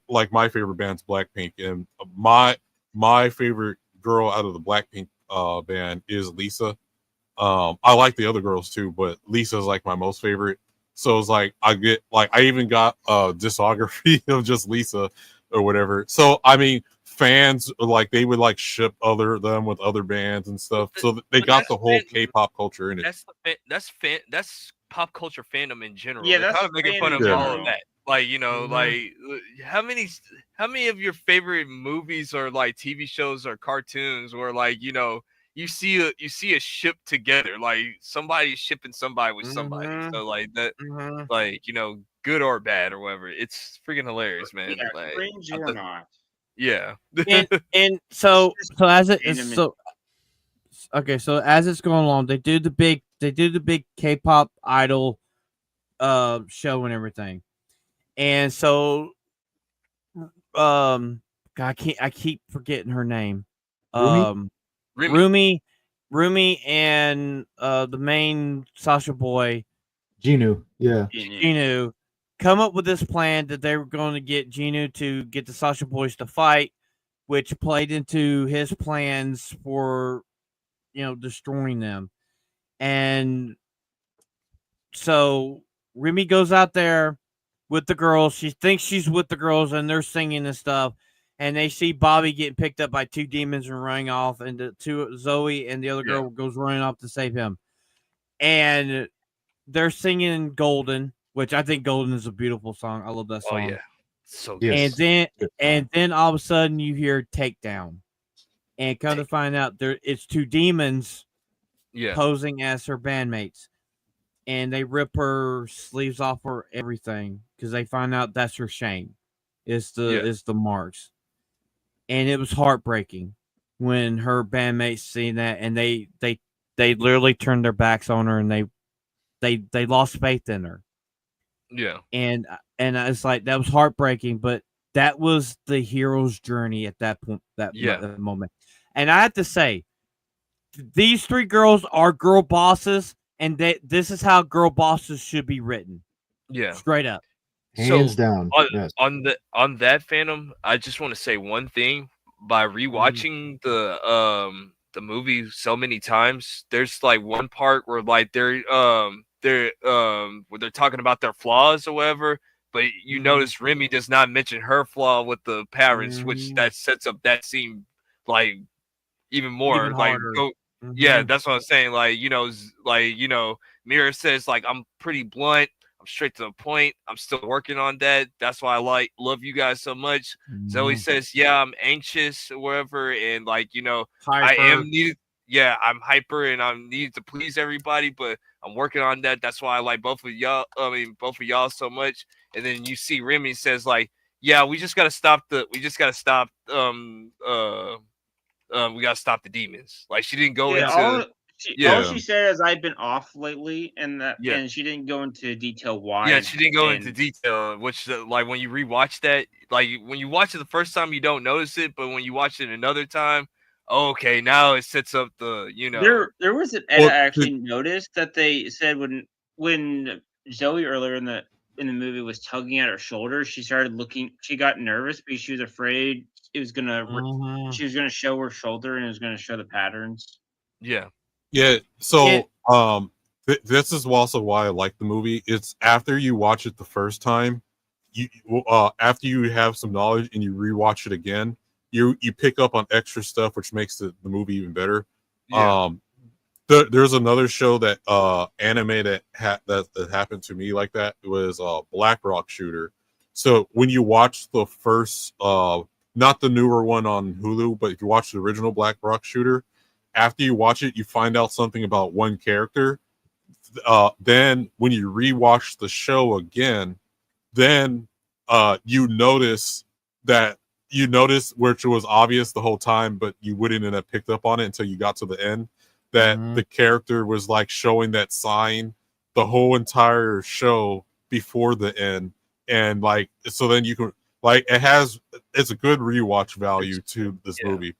favorite band's Blackpink, and my favorite girl out of the Blackpink band is Lisa. I like the other girls too, but Lisa's like my most favorite. So it's like I even got a discography of just Lisa or whatever. So I mean, fans like they would like ship them with other bands and stuff. So they got the whole K-pop culture in it. That's pop culture fandom in general. Yeah, they're that's kind of making fun of all of that. Like, you know, like how many of your favorite movies or like TV shows or cartoons where like, you know, you see a ship together, like somebody's shipping somebody with somebody. So like that, like, you know, good or bad or whatever. It's freaking hilarious, man. Yeah, like, cringe or not. Yeah. and so as it is so okay, so as it's going along, they do the big K-pop idol show and everything. And so God, I keep forgetting her name. Rumi and the main Sasha Boy, Genu, come up with this plan that they were going to get Genu to get the Sasha Boys to fight, which played into his plans for, you know, destroying them. And so Remy goes out there with the girls. She thinks she's with the girls, and they're singing and stuff. And they see Bobby getting picked up by two demons and running off, and Zoe and the other girl goes running off to save him. And they're singing "Golden," which I think "Golden" is a beautiful song. I love that song. Oh yeah, so good. And then all of a sudden you hear "Takedown," and come to find out it's two demons, posing as her bandmates, and they rip her sleeves off her everything because they find out that's her shame. It's the marks. And it was heartbreaking when her bandmates seen that, and they literally turned their backs on her, and they lost faith in her. Yeah. And it's like that was heartbreaking, but that was the hero's journey at that point, that moment. And I have to say, these three girls are girl bosses, and this is how girl bosses should be written. Yeah. Straight up. Hands down. On that fandom, I just want to say one thing. By rewatching the movie so many times, there's like one part where like they're where they're talking about their flaws or whatever, but you notice Remy does not mention her flaw with the parents, which that sets up that scene like even more even like harder. Yeah, that's what I'm saying. Like, you know, Mira says like I'm pretty blunt. I'm straight to the point. I'm still working on that. That's why I love you guys so much. Zoe says, yeah, I'm anxious or whatever. And like, you know, hyper. I am needed. Yeah, I'm hyper and I'm needed to please everybody, but I'm working on that. That's why I like both of y'all so much. And then you see Remy says like, yeah, we just gotta stop the demons. Like she didn't go into all she said is I've been off lately, and she didn't go into detail why. Yeah, she didn't go into detail, which like when you rewatch that, like when you watch it the first time, you don't notice it, but when you watch it another time, okay, now it sets up the, you know. There was an edit I actually noticed that they said when Zoe earlier in the movie was tugging at her shoulder, she started looking. She got nervous because she was afraid it was gonna. She was gonna show her shoulder and it was gonna show the patterns. Yeah. Yeah. So this is also why I like the movie. It's after you watch it the first time, you after you have some knowledge and you rewatch it again, you pick up on extra stuff which makes the movie even better. Yeah. There's another show that anime that happened to me like that. It was Black Rock Shooter. So when you watch the first not the newer one on Hulu, but if you watch the original Black Rock Shooter, after you watch it, you find out something about one character then when you rewatch the show again, then you notice which was obvious the whole time, but you wouldn't have picked up on it until you got to the end, that the character was like showing that sign the whole entire show before the end. And like, so then you can like, it's a good rewatch value to this movie.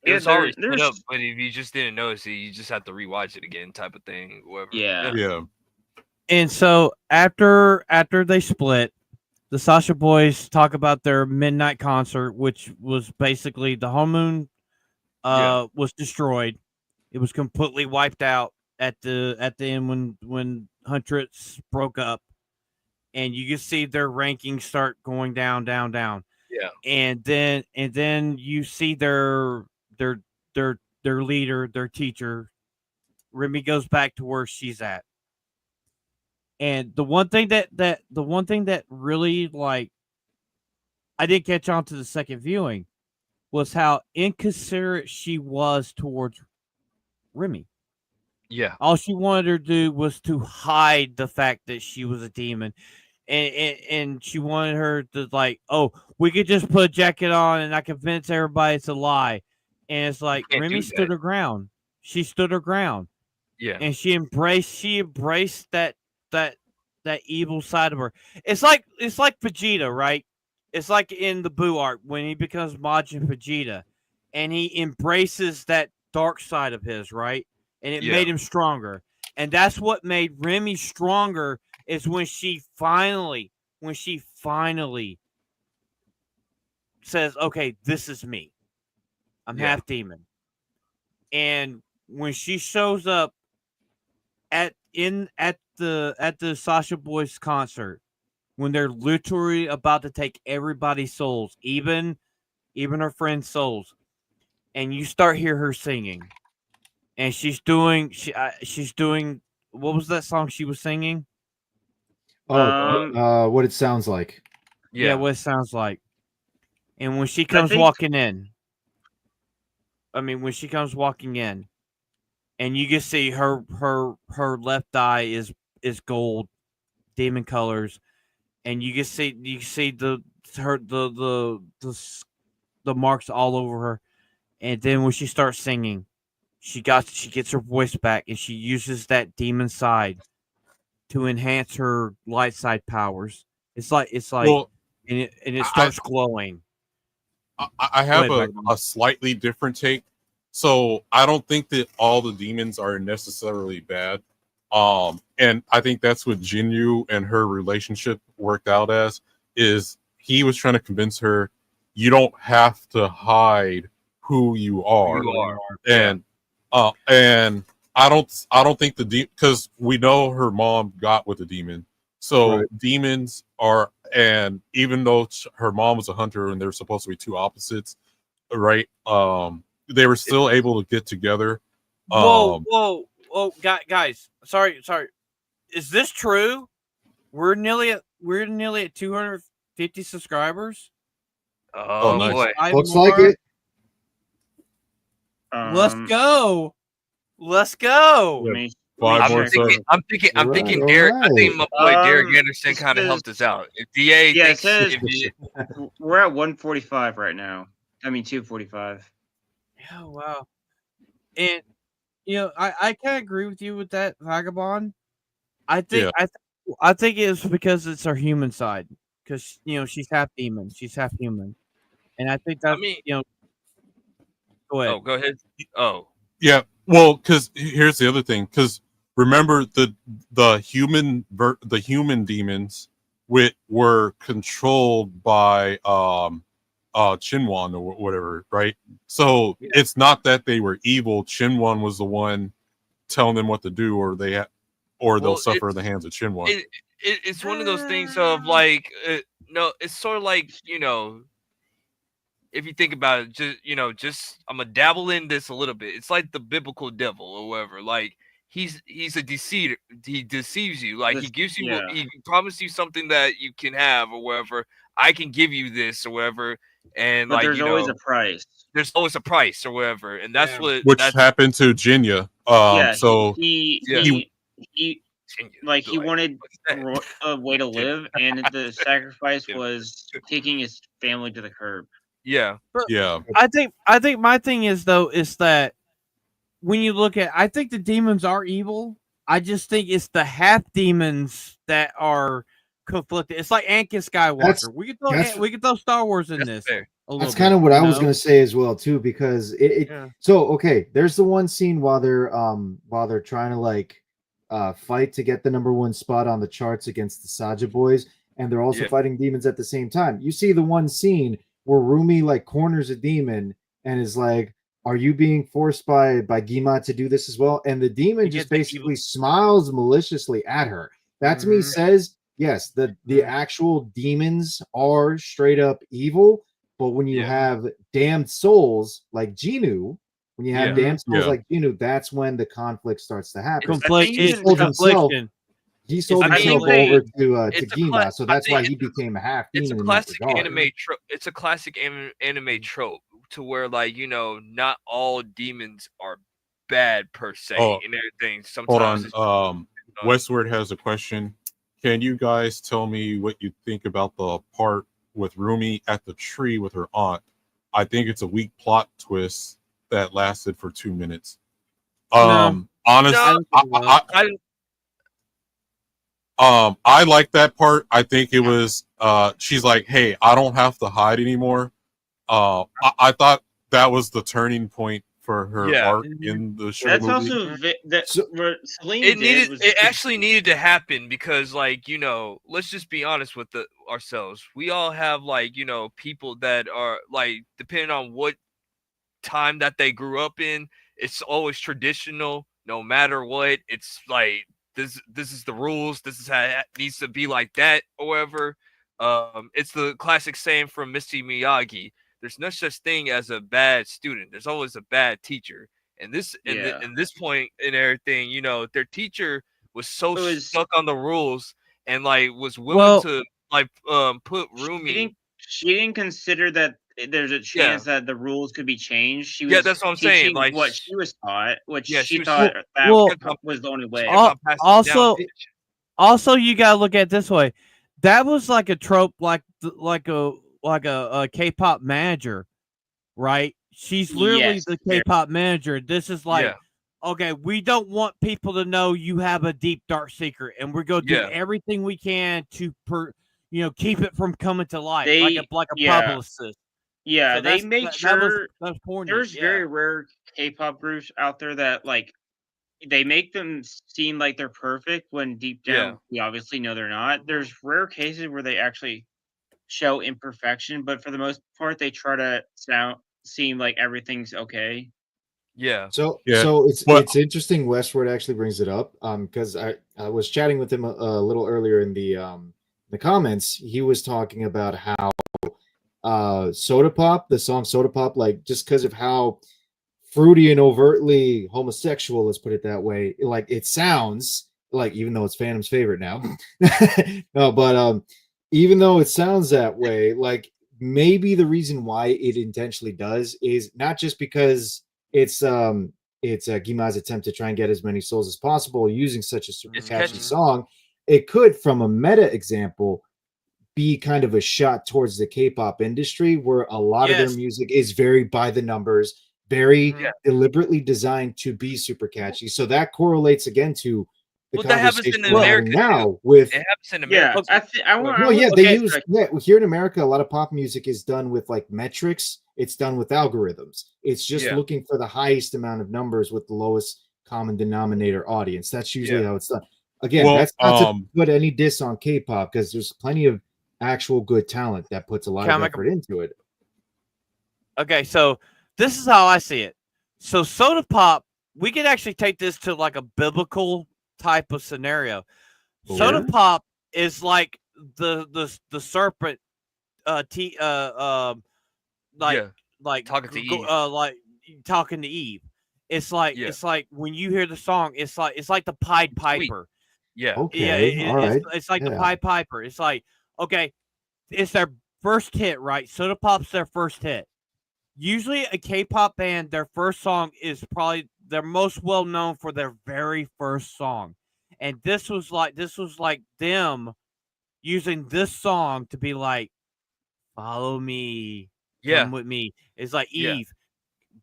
It was already set up, but if you just didn't notice it, you just have to rewatch it again, type of thing. Whatever. Yeah. And so after they split, the Sasha Boys talk about their midnight concert, which was basically the whole moon was destroyed. It was completely wiped out at the end when Huntress broke up, and you can see their rankings start going down. Yeah. And then you see their leader, their teacher. Remy goes back to where she's at. And the one thing that really, like, I didn't catch on to the second viewing was how inconsiderate she was towards Remy. Yeah. All she wanted her to do was to hide the fact that she was a demon. And she wanted her to, like, oh, we could just put a jacket on and I convince everybody it's a lie. And it's like, Remy stood her ground. She stood her ground. Yeah. And she embraced that evil side of her. It's like Vegeta, right? It's like in the Buu arc when he becomes Majin Vegeta and he embraces that dark side of his, right? And it made him stronger. And that's what made Remy stronger, is when she finally says, okay, this is me. I'm half demon. And when she shows up at the Sasha Boys concert, when they're literally about to take everybody's souls, even her friends' souls, and you start hear her singing, and she's doing what was that song she was singing? What it sounds like. Yeah, what it sounds like. And when she comes walking in, and you can see her left eye is gold, demon colors, and you can see the marks all over her. And then when she starts singing, she gets her voice back, and she uses that demon side to enhance her light side powers. It's like well, and it starts glowing. I have a slightly different take. So I don't think that all the demons are necessarily bad. And I think that's what Jinyu and her relationship worked out as, is he was trying to convince her, you don't have to hide who you are. And I don't think because we know her mom got with a demon. So demons are, and even though her mom was a hunter and they're supposed to be two opposites, right? They were still able to get together. Whoa, guys! Sorry. Is this true? We're nearly at 250 subscribers. Oh nice. boy! Looks like it. Let's go! I'm thinking Derek. I think my boy Derek Anderson kind of helped us out. If DA we're at 145 right now. I mean 245. Oh wow! And I can't agree with you with that, Vagabond. I think it's because it's her human side, because she's half demon, she's half human, and I think that's Go ahead. Oh, go ahead. Oh, yeah. Well, because here's the other thing. Because remember the human demons were controlled by Chinwan or whatever, right? So it's not that they were evil. Chinwan was the one telling them what to do, or they'll suffer in the hands of Chinwan. It's one of those things of like, no, it's sort of like, if you think about it, just I'm gonna dabble in this a little bit. It's like the biblical devil or whatever. Like he's a deceiver. He deceives you. Like he gives you, he promises you something that you can have or whatever. I can give you this or whatever. And but there's always a price. There's always a price or whatever, and that's which happened to Jinya. He like he wanted a way to live, and the sacrifice was taking his family to the curb. Yeah, but Yeah. I think my thing is that when you look at, I think the demons are evil. I just think it's the half demons that are conflicted. It's like Anakin Skywalker. We could throw Star Wars in this. fair. That's kind of what I was gonna say as well too, because so okay, there's the one scene while they're trying to like fight to get the #1 spot on the charts against the Saja boys, and they're also fighting demons at the same time. You see the one scene where Rumi like corners a demon and is like, "Are you being forced by Gima to do this as well?" And the demon just basically smiles maliciously at her. That to me says yes, the actual demons are straight up evil. But when you have damned souls like Genu, when you have damned souls like Genu, that's when the conflict starts to happen. He sold himself over to Gima, so that's why he became a half demon. It's a classic anime trope. It's a classic anime trope to where, like, not all demons are bad per se and everything. Sometimes hold on. Westward has a question. Can you guys tell me what you think about the part with Rumi at the tree with her aunt? I think it's a weak plot twist that lasted for 2 minutes. Honestly, I like that part. I think it was she's like, "Hey, I don't have to hide anymore." I thought that was the turning point for her arc in the show. That's movie. also what Celine it actually needed to happen because, like, let's just be honest with ourselves. We all have, like, people that are, like, depending on what time that they grew up in, it's always traditional. No matter what, it's like this is the rules. This is how it needs to be, like that, or whatever. It's the classic saying from Mr. Miyagi. There's no such thing as a bad student. There's always a bad teacher. And this, in this point in everything, their teacher was stuck on the rules and, like, was willing to, like, put Rumi. She didn't consider that there's a chance that the rules could be changed. She was that's what I'm saying. Like, what she was taught, what she thought that was the only way. Also, you gotta look at it this way. That was like a trope, like a K-pop manager, right? She's literally the K-pop manager. This is like, okay, we don't want people to know you have a deep dark secret, and we're going to do everything we can to keep it from coming to light, like a publicist. Yeah, so they made sure there's very rare K-pop groups out there that, like, they make them seem like they're perfect when deep down we obviously know they're not. There's rare cases where they actually show imperfection, but for the most part, they try to seem like everything's okay. So it's interesting. Westward actually brings it up because I was chatting with him a little earlier in the comments. He was talking about how Soda Pop, the song Soda Pop, like, just because of how fruity and overtly homosexual, let's put it that way, like it sounds like, even though it's Phantom's favorite now. No, but even though it sounds that way, like, maybe the reason why it intentionally does is not just because it's Gima's attempt to try and get as many souls as possible using such a super catchy song. It could, from a meta example, be kind of a shot towards the K-pop industry, where a lot of their music is very by the numbers, very deliberately designed to be super catchy. So that correlates again to the conversation we're having now with it happens in America. Here in America, a lot of pop music is done with, like, metrics. It's done with algorithms. It's just looking for the highest amount of numbers with the lowest common denominator audience. That's usually how it's done. Again, that's not to put any diss on K-pop, because there's plenty of actual good talent that puts a lot of effort into it. Okay, so this is how I see it. So Soda Pop, we could actually take this to, like, a biblical type of scenario. Soda Pop is like the serpent, like talking to Eve. Like talking to Eve. It's like when you hear the song, it's like the Pied Piper. It's like the Pied Piper. It's like, okay, it's their first hit, right? Soda Pop's their first hit. Usually a K-pop band, their first song is probably they're most well known for their very first song. and this was like them using this song to be like, follow me, come with me. It's like Eve,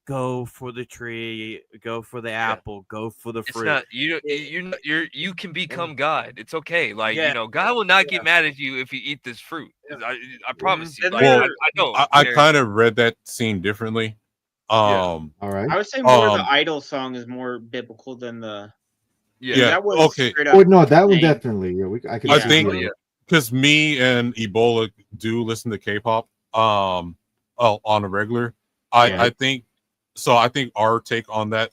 go for the tree, go for the apple, go for the fruit. It's not you can become God. It's okay. Like God will not get mad at you if you eat this fruit. I promise you. Like, well, I know. I kind of read that scene differently. All right. I would say more the idol song is more biblical than the. Yeah. That was okay. Oh no, that one definitely. Yeah, I can. I think because me and Ebola do listen to K-pop on a regular. I think so. I think our take on that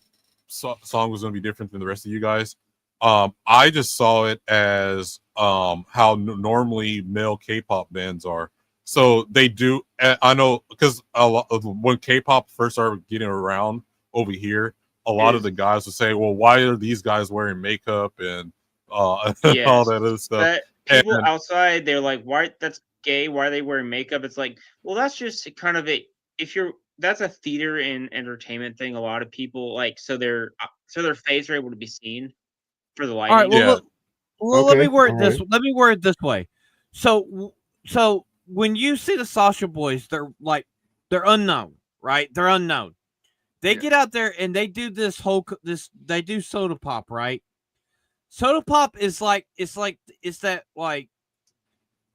song was going to be different than the rest of you guys. I just saw it as how normally male K-pop bands are. So they do. I know because when K-pop first started getting around over here, a lot of the guys would say, "Well, why are these guys wearing makeup and all that other stuff?" But people outside, they're like, "Why? That's gay. Why are they wearing makeup?" It's like, well, that's just kind of that's a theater and entertainment thing. A lot of people like so their face are able to be seen for the lighting. All right, well, let me word this. Let me word it this way. So when you see the Sasha boys, they're unknown, right? They're unknown. They get out there and they do they do soda pop, right? Soda pop is like it's like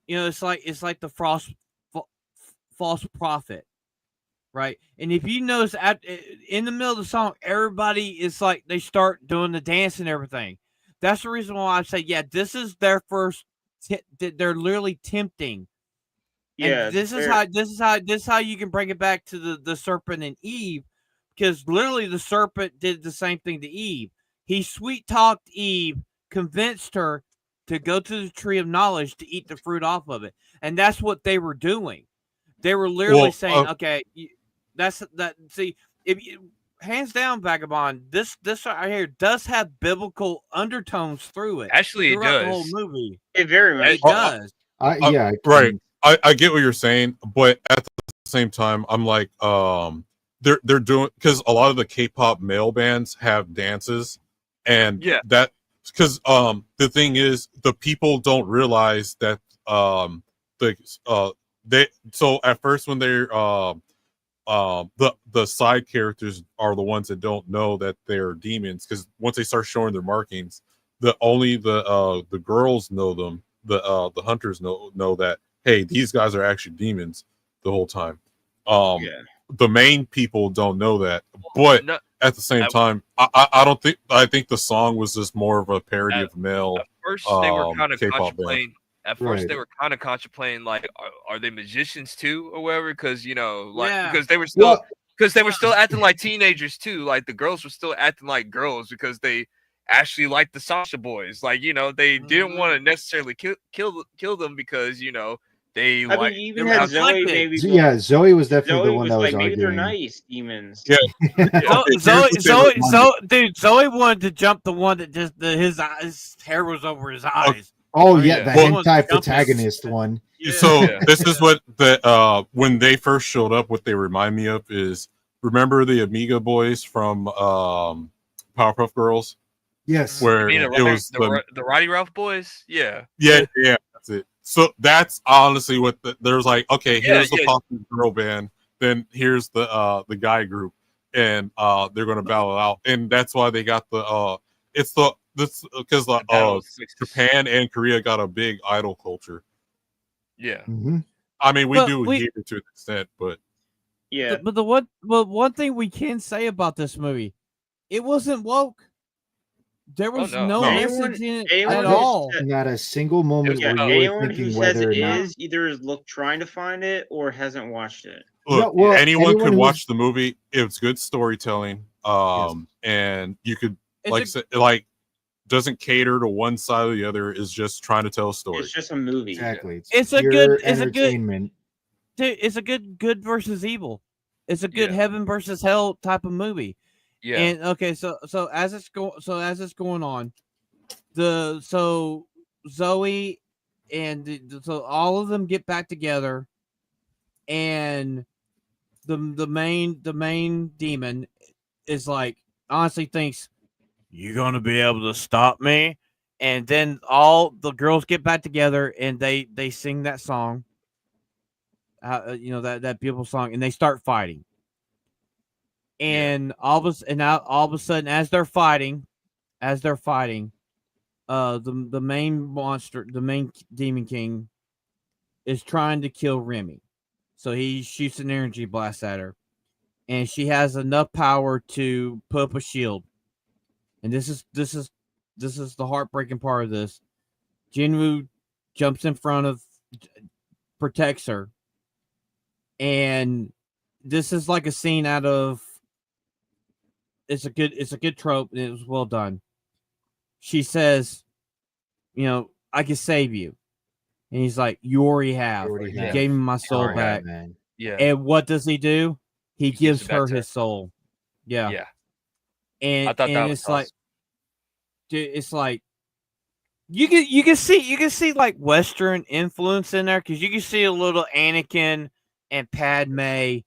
the false prophet, right? And if you notice in the middle of the song, everybody is like they start doing the dance and everything. That's the reason why I say, this is their first. They're literally tempting. Yeah, and this is how you can bring it back to the serpent and Eve, because literally the serpent did the same thing to Eve. He sweet talked Eve, convinced her to go to the tree of knowledge to eat the fruit off of it, and that's what they were doing. They were literally saying, "Okay, that's that." See, hands down, Vagabond, this right here does have biblical undertones through it. Actually, it throughout does. the whole movie. It very much does. Right. I get what you're saying, but at the same time, I'm like, they're doing because a lot of the K-pop male bands have dances, and that because the thing is, the people don't realize that they so at first when they're the side characters are the ones that don't know that they're demons, because once they start showing their markings, the girls know them, the hunters know that, hey, these guys are actually demons the whole time. The main people don't know that, but at the same time, I think the song was just more of a parody of male. At first, they were kind of K-pop contemplating. band. At first, they were kind of contemplating, like, are they magicians too, or whatever? Because because they were still acting like teenagers too. Like the girls were still acting like girls because they actually liked the Sasha boys. Like they didn't want to necessarily kill them because they I mean, you even had Zoe. Maybe Zoe was definitely the one that was like, maybe they're arguing. nice demons. Yeah, Zoe wanted to jump the one that just his hair was over his eyes. Oh yeah, the hentai protagonist one. So this is what when they first showed up, what they remind me of is, remember the Amiga boys from Powerpuff Girls? Yes. Where it was the Roddy Ralph boys? Yeah, that's it. So that's honestly what there's like, okay, here's the popular girl band, then here's the guy group, and they're gonna battle out, and that's why they got because Japan and Korea got a big idol culture. Yeah. Mm-hmm. I mean, we do here to an extent, but But one thing we can say about this movie, it wasn't woke. There was no message in it at all. Not a single moment where you were thinking whether or not either is trying to find it or hasn't watched it. Look, anyone could watch the movie. It's good storytelling, and you could doesn't cater to one side or the other. Is just trying to tell a story. It's just a movie. Exactly. It's a good versus evil. It's a good heaven versus hell type of movie. Yeah. And okay, so as it's going on, Zoe and so all of them get back together, and the main demon is like, honestly thinks, you're gonna be able to stop me? And then all the girls get back together and they sing that song, that beautiful song, and they start fighting. And all of a sudden, as they're fighting, the main monster, the main demon king, is trying to kill Remy. So he shoots an energy blast at her, and she has enough power to put up a shield. And this is the heartbreaking part of this. Jinwoo jumps in front of, protects her, and this is like a scene out of. It's a good trope, and it was well done. She says, I can save you. And he's like, you already have. You gave me my soul back. Man. Yeah. And what does he do? He gives her his soul. Yeah. Yeah. And I thought that was it's awesome. like, dude, it's like you can see like Western influence in there, because you can see a little Anakin and Padme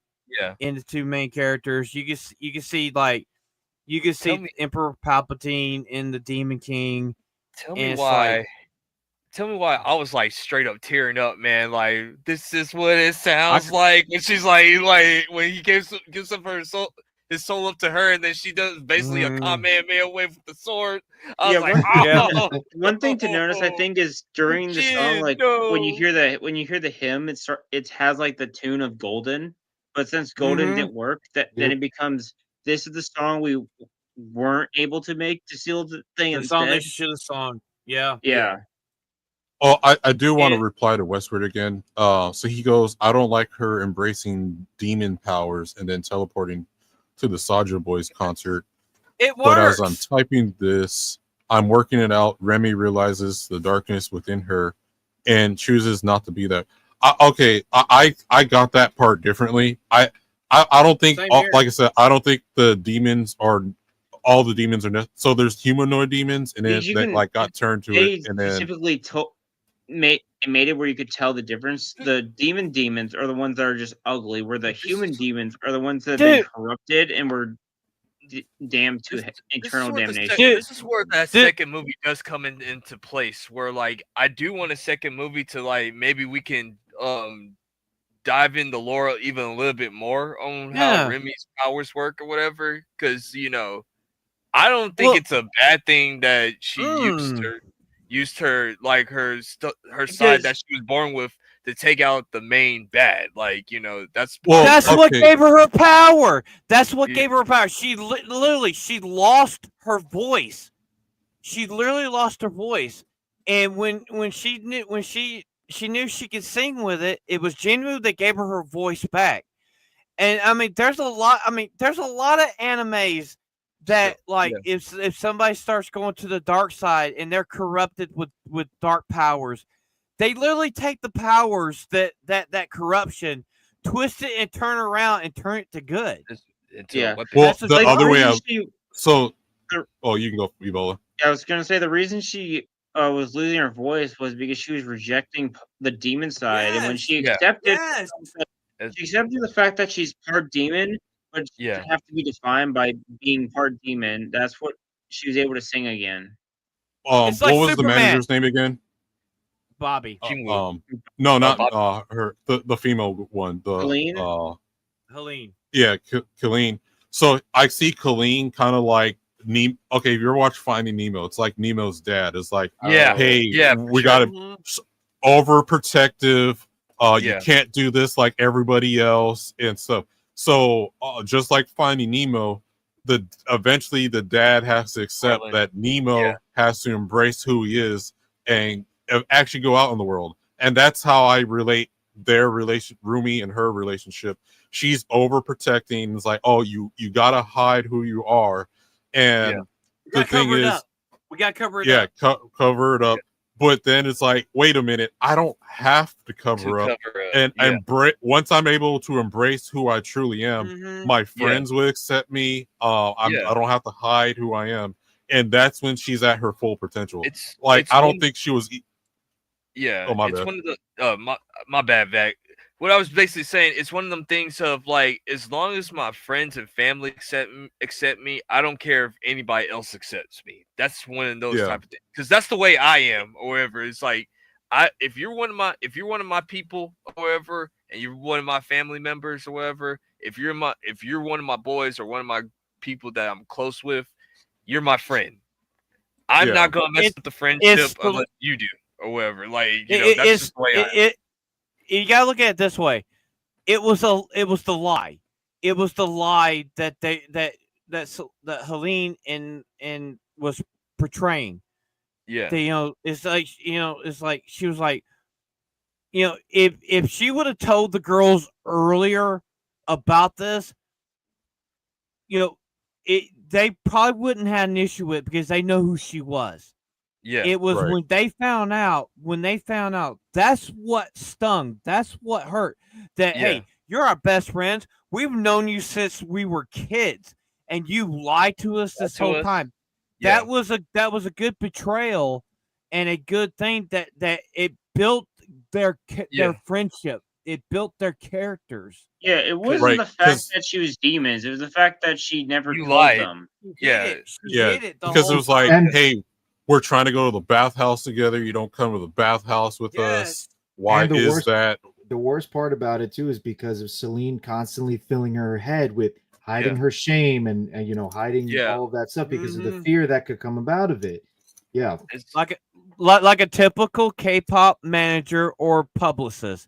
in the two main characters. You can see Emperor Palpatine in the Demon King. Tell me why I was like straight up tearing up, man. Like, this is what it sounds like when she's like when he gives up his soul up to her, and then she does basically a Kamehameha wave with the sword. I was like, one thing to notice, I think, is during the song, like when you hear the hymn, it has like the tune of Golden, but since Golden didn't work, then it becomes, this is the song we weren't able to make to seal the thing the instead. song they should have sung. Yeah. Oh, I do want to reply to Westward again. So he goes, I don't like her embracing demon powers and then teleporting to the Soulja Boys concert. It works. But as I'm typing this, I'm working it out. Remy realizes the darkness within her and chooses not to be that. I got that part differently. I don't think, like I said, I don't think all the demons are so there's humanoid demons, and then that got turned to it, and then specifically made it where you could tell the difference. The demons are the ones that are just ugly, where the human demons are the ones that have been corrupted and were damned to eternal damnation. This is where that second movie does come into place, where like I do want a second movie to like maybe we can dive into Laura even a little bit more on how Remy's powers work or whatever, because I don't think it's a bad thing that she used her like her side that she was born with to take out the main bad. Like, that's what gave her power. That's what gave her power. She literally lost her voice. She literally lost her voice, and when she knew she could sing with it, it was Jinwoo that gave her voice back. And I mean, there's a lot of animes that if somebody starts going to the dark side and they're corrupted with dark powers, they literally take the powers that corruption, twist it and turn around and turn it to good. Well, the other way you can go, Ebola. I was gonna say the reason she was losing her voice was because she was rejecting the demon side, and when she accepted the fact that she's part demon, but she doesn't have to be defined by being part demon, that's what she was able to sing again. What was Superman. The manager's name again? Bobby. No, not her. The female one. Helene. Yeah, Colleen. So I see Colleen kind of like Nemo. Okay, if you ever watch Finding Nemo, it's like Nemo's dad. It's like, hey, we got to overprotective. You can't do this like everybody else and stuff. So just like Finding Nemo, eventually the dad has to accept that Nemo has to embrace who he is and actually go out in the world. And that's how I relate their Rumi and her relationship. She's overprotecting. It's like, oh, you gotta hide who you are. And the thing is, we got to cover it up. Cover it up. But then it's like, wait a minute, I don't have to cover up. And once I'm able to embrace who I truly am, my friends will accept me. I don't have to hide who I am. And that's when she's at her full potential. I don't think she was. It's one of the my bad, Vac. what I was basically saying, it's one of them things of like, as long as my friends and family accept me, I don't care if anybody else accepts me. That's one of those Yeah. type of things, because that's the way I am, or whatever. It's like, if you're one of my people, or whatever, and you're one of my family members, or whatever, if you're one of my boys or one of my people that I'm close with, you're my friend. I'm not gonna mess with the friendship unless you do, or whatever. Like, that's just the way I am. You gotta look at it this way. It was the lie. It was the lie that Helene and was portraying. Yeah. That, it's like she was like, if she would have told the girls earlier about this, they probably wouldn't have an issue with it because they know who she was. Yeah. It was right. when they found out, that's what stung. That's what hurt. That, hey, you're our best friends. We've known you since we were kids, and you lied to us this whole time. Yeah. That was a good betrayal and a good thing that it built their friendship. It built their characters. Yeah, it wasn't the fact that she was demons. It was the fact that she never told them. Yeah. She did it the because whole it was like, time. hey, we're trying to go to the bathhouse together. You don't come to the bathhouse with us. Why And is that? The worst part about it too is because of Celine constantly filling her head with hiding her shame and hiding all of that stuff because of the fear that could come about of it. Yeah, it's like a typical K-pop manager or publicist.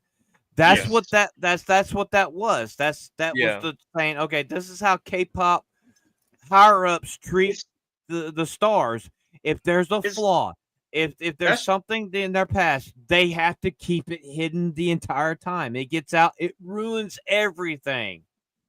That's what that's what that was. That was the saying. Okay, this is how K-pop higher ups treat the stars. If there's a flaw, if there's something in their past, they have to keep it hidden the entire time. It gets out, it ruins everything.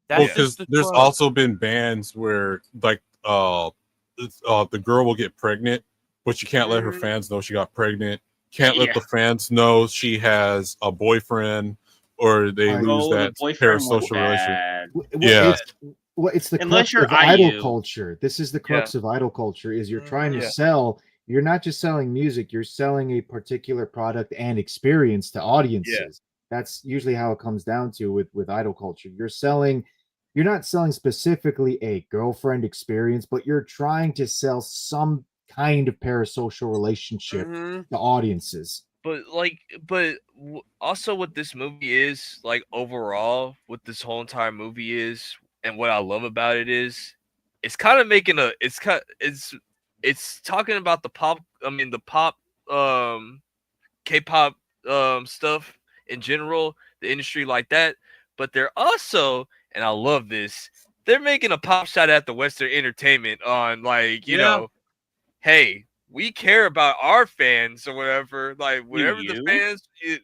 Well, because there's also been bands where like the girl will get pregnant, but you can't let her fans know she got pregnant. Can't let the fans know she has a boyfriend, or they lose that parasocial relationship. It's the crux of idol culture. This is the crux of idol culture. Is you're trying to sell. You're not just selling music. You're selling a particular product and experience to audiences. That's usually how it comes down to with idol culture. You're not selling specifically a girlfriend experience, but you're trying to sell some kind of parasocial relationship to audiences. But also what this movie is, like, overall, what this whole entire movie is, and what I love about it is, it's kind of making it's talking about the pop K-pop stuff in general, the industry like that, but they're also, and I love this, they're making a pop shot at the Western entertainment on, like, hey, we care about our fans or whatever. Like, whatever the fans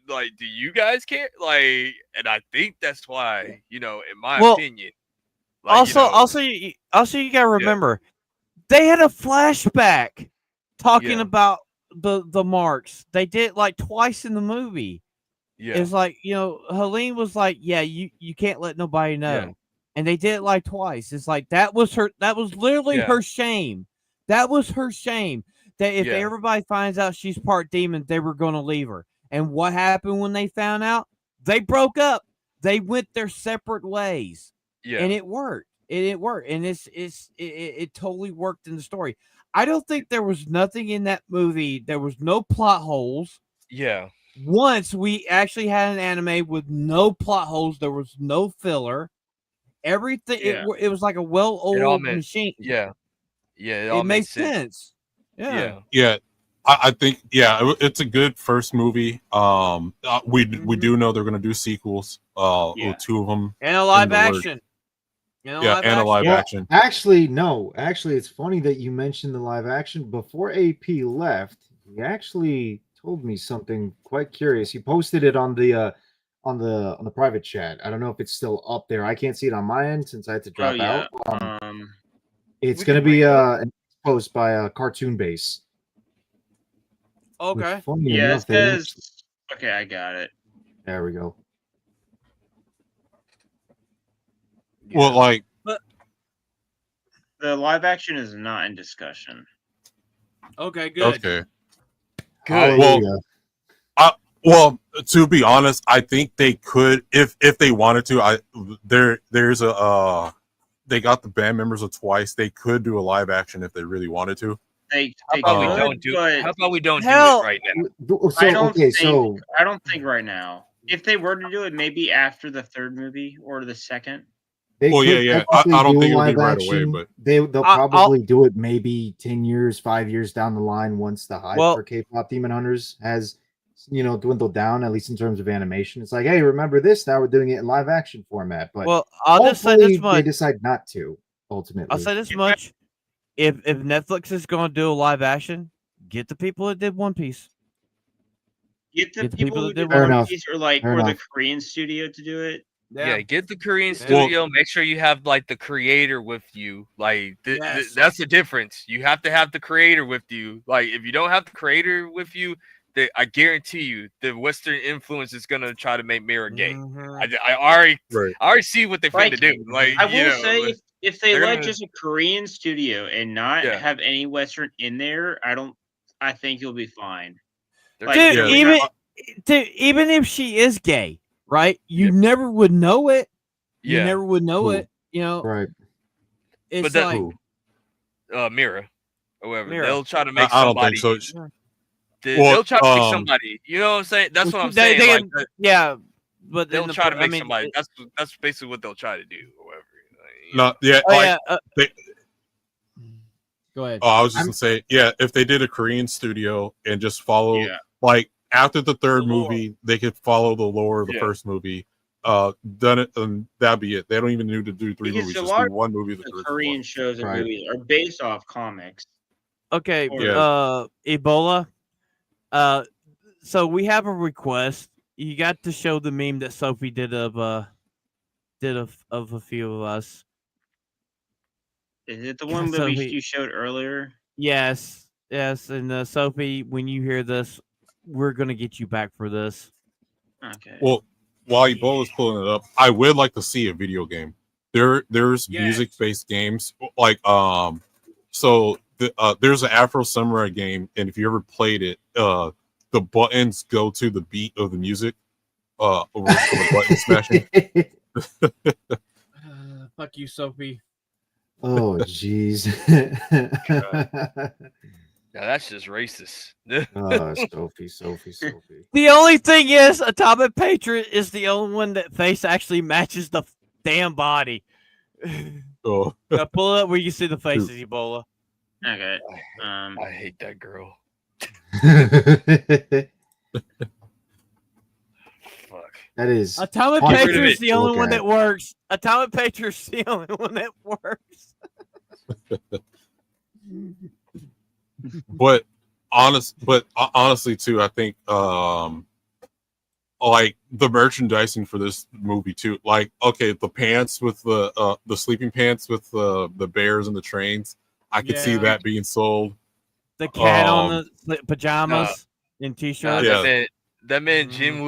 like, do you guys care? Like, and I think that's why, in my opinion. Like, also, you gotta remember, they had a flashback talking about the marks. They did it like twice in the movie. Yeah, it's like, Helene was like, "Yeah, you can't let nobody know," and they did it like twice. It's like that was literally her shame. That was her shame. That if everybody finds out she's part demon, they were going to leave her. And what happened when they found out? They broke up. They went their separate ways. Yeah, and it worked. It worked, and it totally worked in the story. I don't think there was nothing in that movie. There was no plot holes. Yeah. Once we actually had an anime with no plot holes. There was no filler. Everything. It was like a well-oiled machine. Yeah. Yeah, it makes sense. Yeah. I think it's a good first movie. We do know they're going to do sequels. 2 of them and a live action. And a live action. Actually, no. Actually, it's funny that you mentioned the live action. Before AP left, he actually told me something quite curious. He posted it on the private chat. I don't know if it's still up there. I can't see it on my end since I had to drop out. It's going to be an post by Cartoon Base. Okay. It says. Okay, I got it. There we go. Well, but the live action is not in discussion. Okay, good. Okay. Good. Well, to be honest, I think they could if they wanted to. There's a they got the band members of Twice. They could do a live action if they really wanted to. How about we don't do it right now? So, I don't think right now. If they were to do it, maybe after the third movie or the second. They well, yeah. I don't think it'll be right away, but they'll probably do it maybe 10 years, 5 years down the line once the hype for K-pop Demon Hunters has, dwindled down, at least in terms of animation. It's like, hey, remember this? Now we're doing it in live action format. But I'll just say this much: they decide not to. Ultimately, I'll say this much: if Netflix is going to do a live action, get the people that did One Piece. Get the people who did One Piece, or the Korean studio to do it. Yeah, get the Korean studio. Make sure you have like the creator with you. Like that's the difference. You have to have the creator with you. Like if you don't have the creator with you, I guarantee you the Western influence is gonna try to make Mirror gay. I already see what they're trying to do. Like I will say, if they let just a Korean studio and not have any Western in there, I think you'll be fine. Dude, even if she is gay. Right, you never would know it. You never would know it. Right? It's but like Mira, or whatever. They'll try to make I somebody. don't think so. They'll try to make somebody. You know what I'm saying? That's what I'm saying. But they'll try to make somebody. That's basically what they'll try to do, or whatever. Go ahead. Oh, I was just gonna say, if they did a Korean studio and just follow after the third movie, they could follow the lore of the first movie. Done it, and that'd be it. They don't even need to do three movies; just do one movie. The Korean shows and movies are based off comics. Okay, Ebola. So we have a request. You got to show the meme that Sophie did of a few of us. Is it the one movie you showed earlier? Yes. And Sophie, when you hear this, we're gonna get you back for this. Okay. Well, while Ebola's pulling it up, I would like to see a video game. There's music-based games like so there's an Afro Samurai game, and if you ever played it, the buttons go to the beat of the music. Over the button smashing. Fuck you, Sophie. Oh, jeez. Now that's just racist. Sophie. The only thing is, Atomic Patriot is the only one that face actually matches the damn body. Oh. Now pull it up where you see the faces, Ebola. Okay. I hate that girl. Fuck. That is Atomic Patriot is the only one that works. Atomic Patriot is the only one that works. But honestly too, I think like the merchandising for this movie too, like the pants with the sleeping pants with the bears and the trains, I could see that being sold. The cat on the pajamas and t-shirts. That man Jin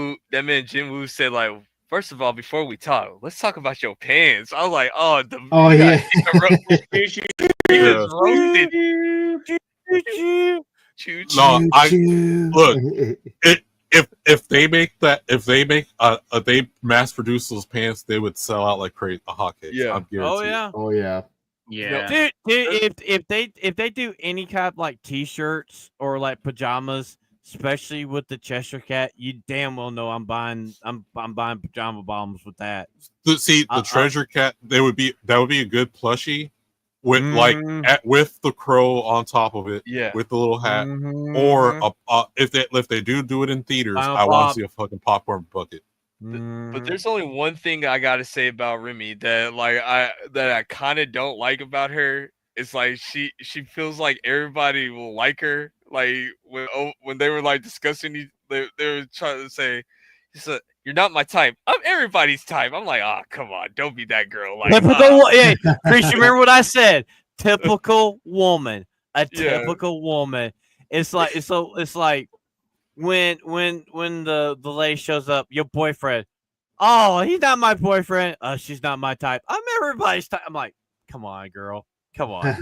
Woo said, like, first of all, before we talk, let's talk about your pants. I was like, he was roasted. No, look. If they mass produce those pants, they would sell out like crazy hotcakes. Yeah. I'm guaranteed. Oh yeah. Yeah. Dude, if they do any kind of like t-shirts or like pajamas, especially with the Cheshire Cat, you damn well know I'm buying pajama bottoms with that. See, the Treasure Cat, that would be a good plushie with with the crow on top of it, with the little hat, or if they do it in theaters, I want to see a fucking popcorn bucket. But there's only one thing I gotta say about Remy that I kind of don't like about her. It's like she feels like everybody will like her. Like when they were like discussing, they were trying to say, "You're not my type. I'm everybody's type." I'm like, "Oh, come on, don't be that girl." Like, hey, Chris, you remember what I said? Typical woman, typical woman. It's like when the lady shows up, your boyfriend. Oh, he's not my boyfriend. She's not my type. I'm everybody's type. I'm like, come on, girl. Come on,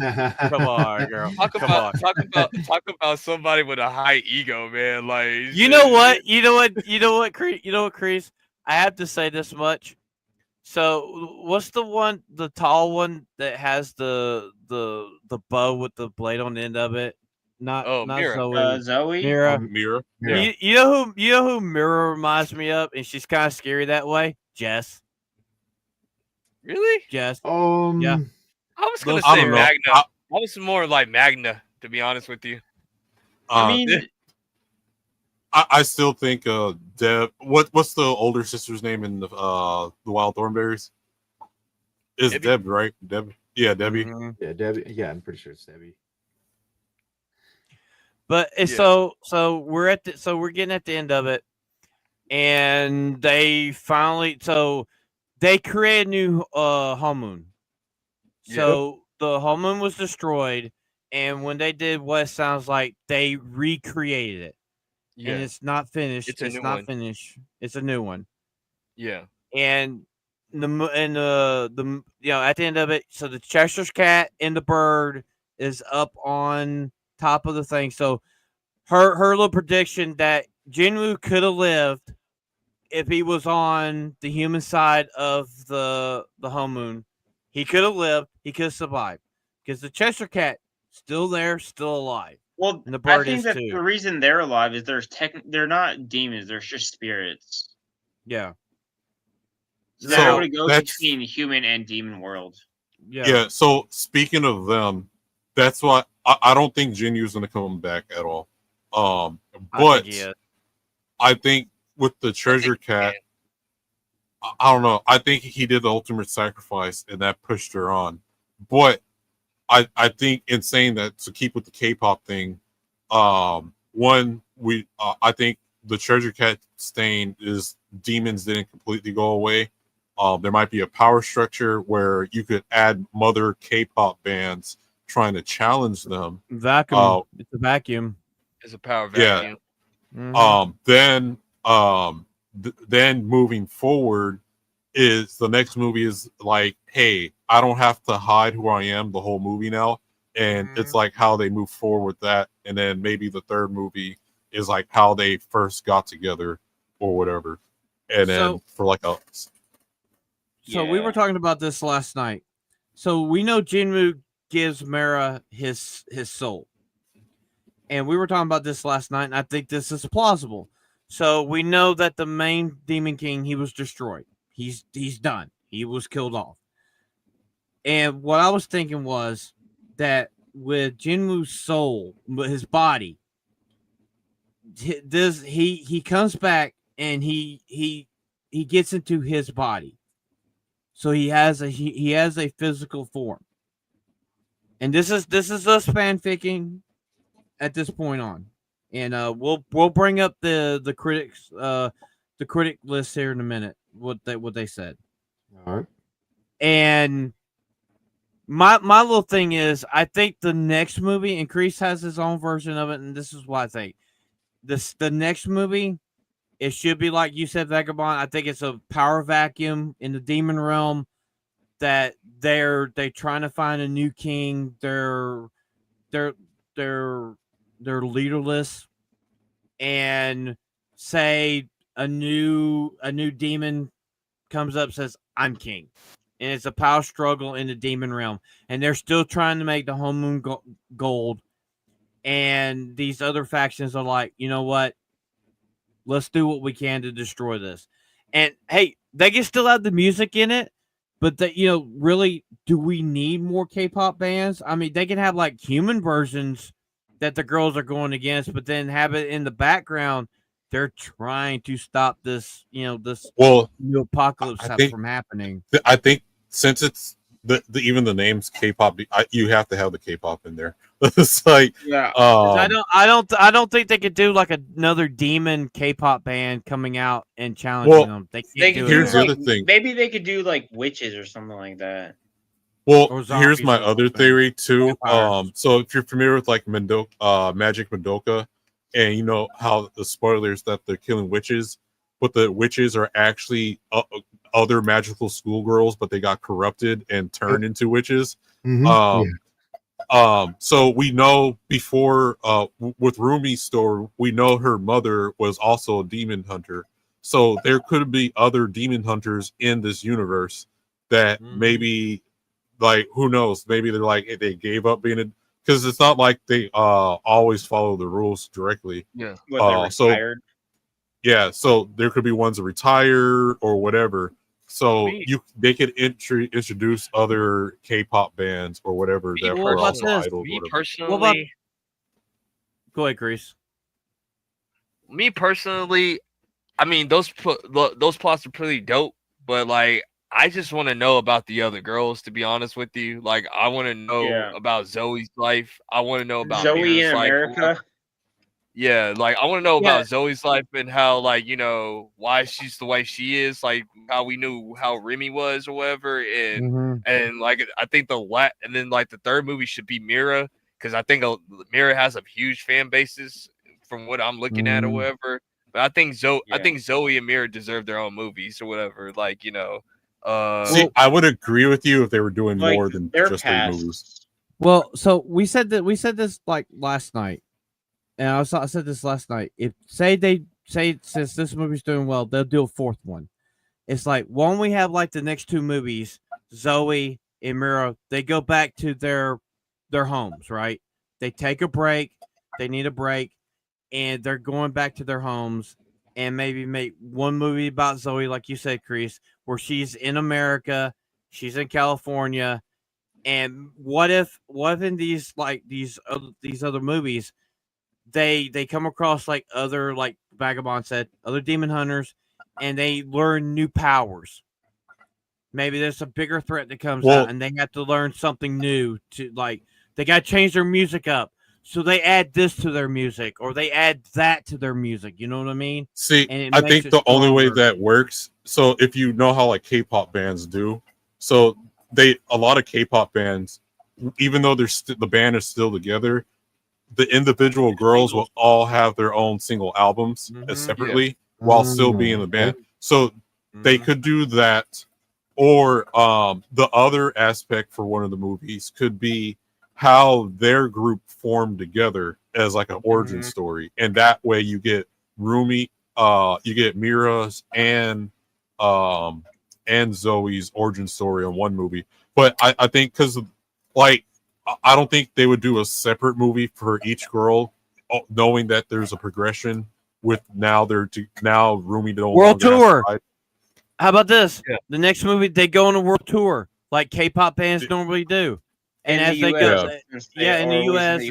come on, girl. Talk Come on. talk about somebody with a high ego, man. Like You know what? You know what, Chris? I have to say this much. So, what's the one, the tall one that has the bow with the blade on the end of it? Not Mira. Zoe. Zoe? Mira. Mirror. Yeah. You know who Mira reminds me of, and she's kind of scary that way. Jess. Really? Jess. Um. Yeah. I was gonna I say don't know. Magna. I was more like Magna, to be honest with you. I mean, I still think Deb. What's the older sister's name in the Wild Thornberries? Is Debbie. Deb, right? Deb. Yeah, Debbie. Mhm. Yeah, Debbie. Yeah, I'm pretty sure it's Debbie. But it's Yeah. so we're getting at the end of it, and they finally they create a new home moon. So the home moon was destroyed, and when they did what it sounds like, they recreated it. Yeah. And it's not finished. It's a new not one. finished. It's a new one. Yeah. And the at the end of it, so the Chester's cat and the bird is up on top of the thing. So her little prediction that Jinwoo could have lived if he was on the human side of the home moon. He could have lived. He could have survived because the Cheshire cat still there, still alive. well, And the I bird think is that too. the reason they're alive is they're not demons, they're just spirits. Yeah. So they're able So to go that's- between human and demon world. Yeah. So speaking of them, that's why I don't think Jinyu's going to come back at all. But I think with the treasure cat, I don't know. I think he did the ultimate sacrifice, and that pushed her on. But I think in saying that, to keep with the K-pop thing, one I think the treasure cat stain is demons didn't completely go away. There might be a power structure where you could add mother K-pop bands trying to challenge them. Vacuum. It's a vacuum. It's a power vacuum. Yeah. Then moving forward is the next movie is like, hey, I don't have to hide who I am the whole movie now. And it's like how they move forward with that. And then maybe the third movie is like how they first got together or whatever. And then for like a... So we were talking about this last night. So we know Jinwoo gives Mara his soul. And we were talking about this last night, and I think this is plausible. So we know that the main Demon King, he was destroyed. He's done. He was killed off. And what I was thinking was that with Jinwoo's soul, with his body, he comes back and he gets into his body. So he has a physical form. And this is us fanficking at this point on. And we'll bring up the critics the critic list here in a minute, what they said. All right. And my little thing is, I think the next movie, and Kreese has his own version of it, and this is what I think. The next movie, it should be like you said, Vagabond. I think it's a power vacuum in the demon realm that they're trying to find a new king. They're leaderless, and say a new demon comes up, says, I'm king. And it's a power struggle in the demon realm. And they're still trying to make the home moon gold. And these other factions are like, you know what? Let's do what we can to destroy this. And hey, they can still have the music in it, but really, do we need more K-pop bands? I mean, they can have like human versions that the girls are going against, but then have it in the background. They're trying to stop this, this new apocalypse from happening. I think since it's even the name's K-pop, you have to have the K-pop in there. It's like, I don't think they could do like another demon K-pop band coming out and challenging them. They can't do here's it. the other thing. Maybe they could do like witches or something like that. Well, here's my other theory too. So if you're familiar with like Magic Madoka, and you know how the spoilers that they're killing witches, but the witches are actually other magical schoolgirls, but they got corrupted and turned into witches. Um, so we know before with Rumi's story, we know her mother was also a demon hunter. So there could be other demon hunters in this universe that maybe, like, who knows? Maybe they're like they gave up being a, because it's not like they always follow the rules directly. Yeah. So yeah, so there could be ones that retire or whatever. So they could introduce other K-pop bands or whatever that were also idols. Me personally, go ahead, Chris. Me personally, I mean those plots are pretty dope, but like I just want to know about the other girls. To be honest with you, like I want to know about Zoe's life. I want to know about Zoe Mira's in life. America. Yeah, like I want to know about Zoe's life and how, like, you know, why she's the way she is, like how we knew how Remy was or whatever, and like I think and then like the third movie should be Mira, because I think Mira has a huge fan bases from what I'm looking at or whatever. But I think Zoe and Mira deserve their own movies or whatever. Like, you know, see, I would agree with you if they were doing more than just 3 movies. Well, so we said this like last night. And I said this last night. If since this movie's doing well, they'll do a 4th one. It's like, won't we have like the next 2 movies, Zoe and Mira, they go back to their homes, right? They take a break, they need a break, and they're going back to their homes, and maybe make one movie about Zoe, like you said, Chris, where she's in America, she's in California, and what if in these other movies, they come across like other, like Vagabond said, other demon hunters, and they learn new powers. Maybe there's a bigger threat that comes out, and they have to learn something new. To like, they got to change their music up, so they add this to their music, or they add that to their music. You know what I mean? See, I think the only way that works. So if you know how like K-pop bands do, so a lot of K-pop bands, even though the band is still together, the individual girls will all have their own single albums separately while still being in the band. So they could do that, or the other aspect for one of the movies could be how their group formed together as like an origin story, and that way you get Rumi, you get Mira's and Zoe's origin story in one movie. But I think because like, I don't think they would do a separate movie for each girl, knowing that there's a progression with now Rumi don't world tour. How about this? Yeah. The next movie, they go on a world tour like K-pop bands normally do, and as they go, in the U.S.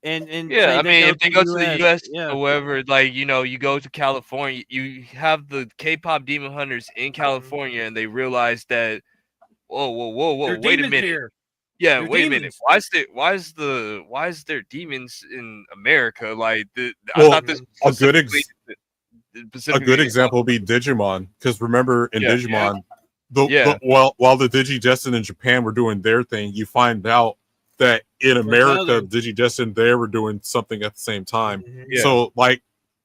and yeah, I mean, if they go to the U.S. or wherever, like, you know, you go to California, you have the K-pop demon hunters in California, and they realize that, whoa, wait a minute. Here. Yeah, wait a minute. Why is there demons in America? Like, I thought this a good example would be Digimon, because remember in Digimon, while the Digidestin in Japan were doing their thing, you find out that in America, Digidestin there were doing something at the same time. So like,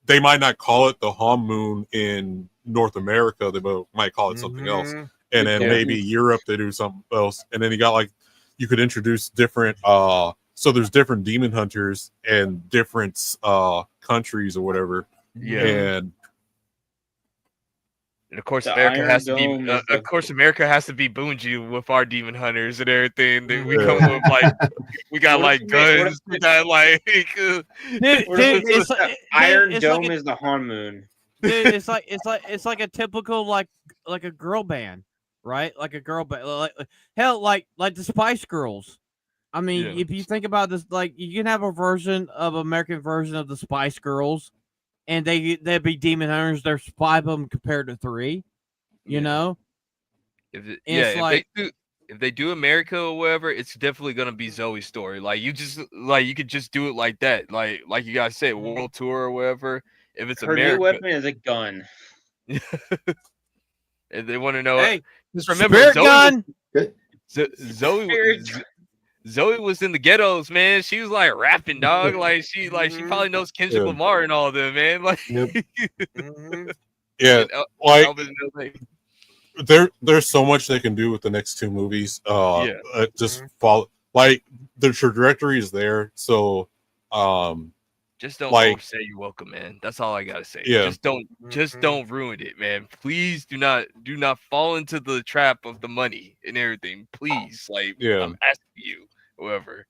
they might not call it the Hom Moon in North America, they might call it something else, and then maybe Europe they do something else, and then you got like, you could introduce different so there's different demon hunters and different countries or whatever. And of course America has to be America has to be Bungie with our demon hunters and everything. We come with like, we got like guns, we got like Iron Dome is the Hon Moon. Dude, it's like a typical like a girl band. Right, like a girl, but like hell, like the Spice Girls. I mean, if you think about this, like, you can have a version of American version of the Spice Girls, and they'd be demon hunters. There's 5 of them compared to 3. You know, if they do America or whatever, it's definitely gonna be Zoe's story. Like, you could just do it like that, like you guys said, world tour or whatever. If it's her America, new weapon is a gun. And they want to know. Hey, just remember, Zoe was in the ghettos, man. She was like rapping, dog. Like she probably knows Kendrick Lamar and all of them, man. Like, yeah, like there's so much they can do with the next two movies. Just follow, like, the trajectory is there. So, just don't like, overstay your welcome, man. That's all I gotta say. Yeah. Just don't ruin it, man. Please do not fall into the trap of the money and everything. Please, like, I'm asking you, whoever.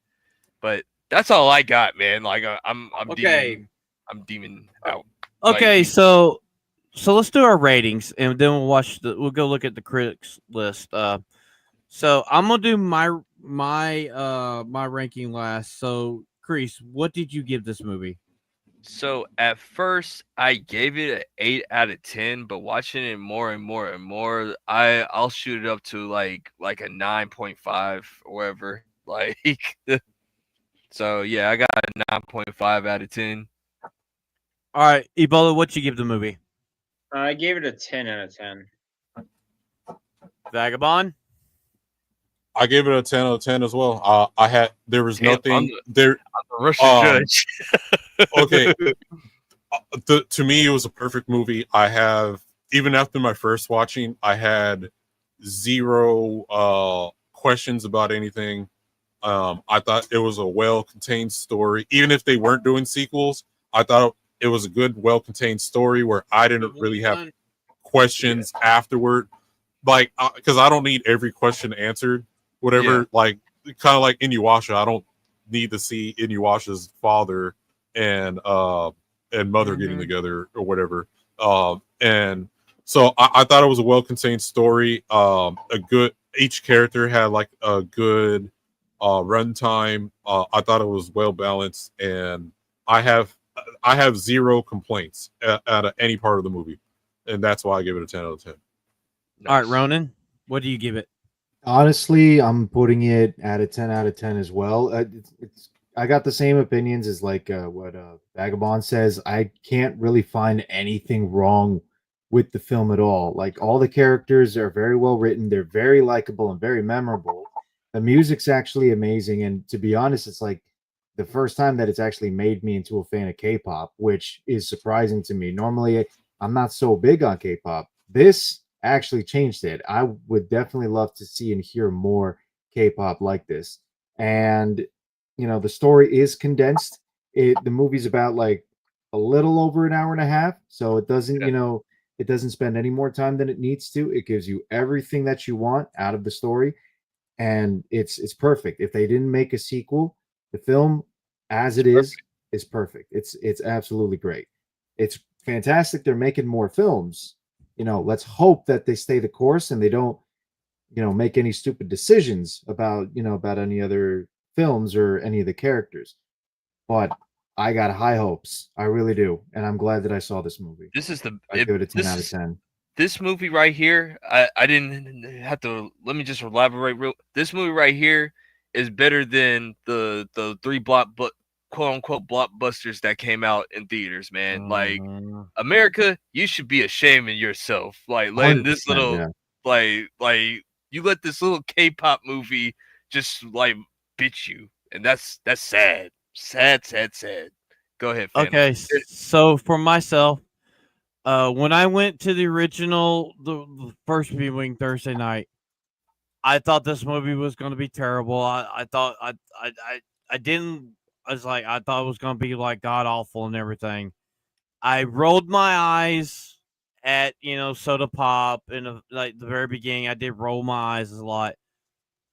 But that's all I got, man. Like, I'm okay. demon out. Okay, like, so let's do our ratings, and then we'll go look at the critics list. So I'm gonna do my ranking last. So, Chris, what did you give this movie? So at first I gave it an 8 out of 10, but watching it more and more and more, I'll shoot it up to like a 9.5 or whatever. Like, so yeah, I got a 9.5 out of 10. All right, Ebola, what you give the movie? I gave it a 10 out of 10. Vagabond? I gave it a 10 out of 10 as well. There was nothing there. I'm the Russian judge. Okay. To me, it was a perfect movie. Even after my first watching, I had zero questions about anything. I thought it was a well-contained story. Even if they weren't doing sequels, I thought it was a good, well-contained story where I didn't really have questions afterward. Like, because I don't need every question answered. Whatever, like, kind of like Inuyasha. I don't need to see Inuyasha's father and mother getting together or whatever. And so I thought it was a well-contained story. Each character had like a good runtime. I thought it was well balanced, and I have zero complaints at any part of the movie, and that's why I give it a 10 out of 10. Nice. All right, Ronan, what do you give it? Honestly, I'm putting it at a 10 out of 10 as well. I got the same opinions as like what Vagabond says. I can't really find anything wrong with the film at all. Like, all the characters are very well written. They're very likable and very memorable. The music's actually amazing. And to be honest, it's like the first time that it's actually made me into a fan of K-pop, which is surprising to me. Normally, I'm not so big on K-pop. This actually changed it. I would definitely love to see and hear more K-pop like this. And the story is condensed. The movie's about like a little over an hour and a half, so it doesn't it doesn't spend any more time than it needs to. It gives you everything that you want out of the story, and it's perfect. If they didn't make a sequel, the film as it is perfect. It's absolutely great. It's fantastic they're making more films. Let's hope that they stay the course and they don't, make any stupid decisions about any other films or any of the characters. But I got high hopes. I really do. And I'm glad that I saw this movie. This is I give it a 10 out of 10. This movie right here, I didn't have to, let me just elaborate this movie right here is better than the 3 quote unquote blockbusters that came out in theaters, man. Like, America, you should be ashamed of yourself. Like, letting this little like you let this little K-pop movie just like bitch you, and that's sad. Sad. Go ahead, Phantom. Okay, so for myself, when I went to the original, the first viewing Thursday night, I thought this movie was going to be terrible. I thought I thought it was going to be like god awful and everything. I rolled my eyes at Soda Pop in like the very beginning. I did roll my eyes a lot.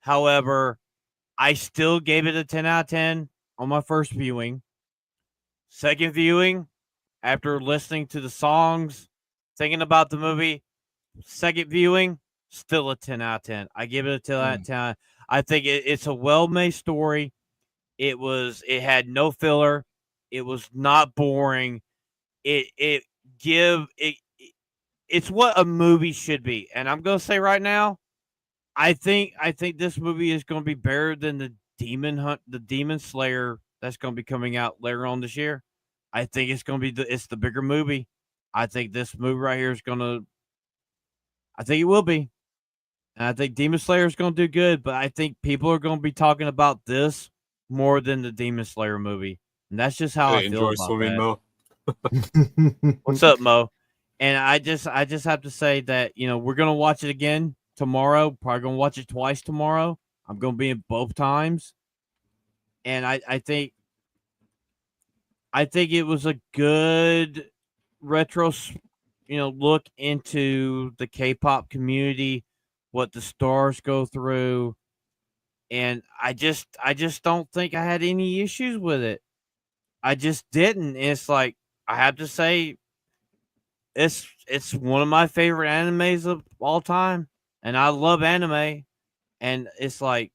However, I still gave it a 10 out of 10 on my first viewing. Second viewing, after listening to the songs, thinking about the movie, second viewing, still a 10 out of 10. I give it a 10 out of 10. I think it's a well-made story. It had no filler. It was not boring. It's what a movie should be. And I'm going to say right now, I think this movie is going to be better than the Demon Slayer that's going to be coming out later on this year. I think it's going to be it's the bigger movie. I think this movie right here is going to, I think it will be. And I think Demon Slayer is going to do good, but I think people are going to be talking about this more than the Demon Slayer movie. And that's just how I feel about swimming, that. Mo. What's up, Mo? And I just have to say that, you know, we're gonna watch it again tomorrow. Probably gonna watch it twice tomorrow. I'm gonna be in both times. And I think it was a good retro, you know, look into the K-pop community, what the stars go through, and I just don't think I had any issues with it. I just didn't. And it's like, I have to say, it's one of my favorite animes of all time, and I love anime. And it's like,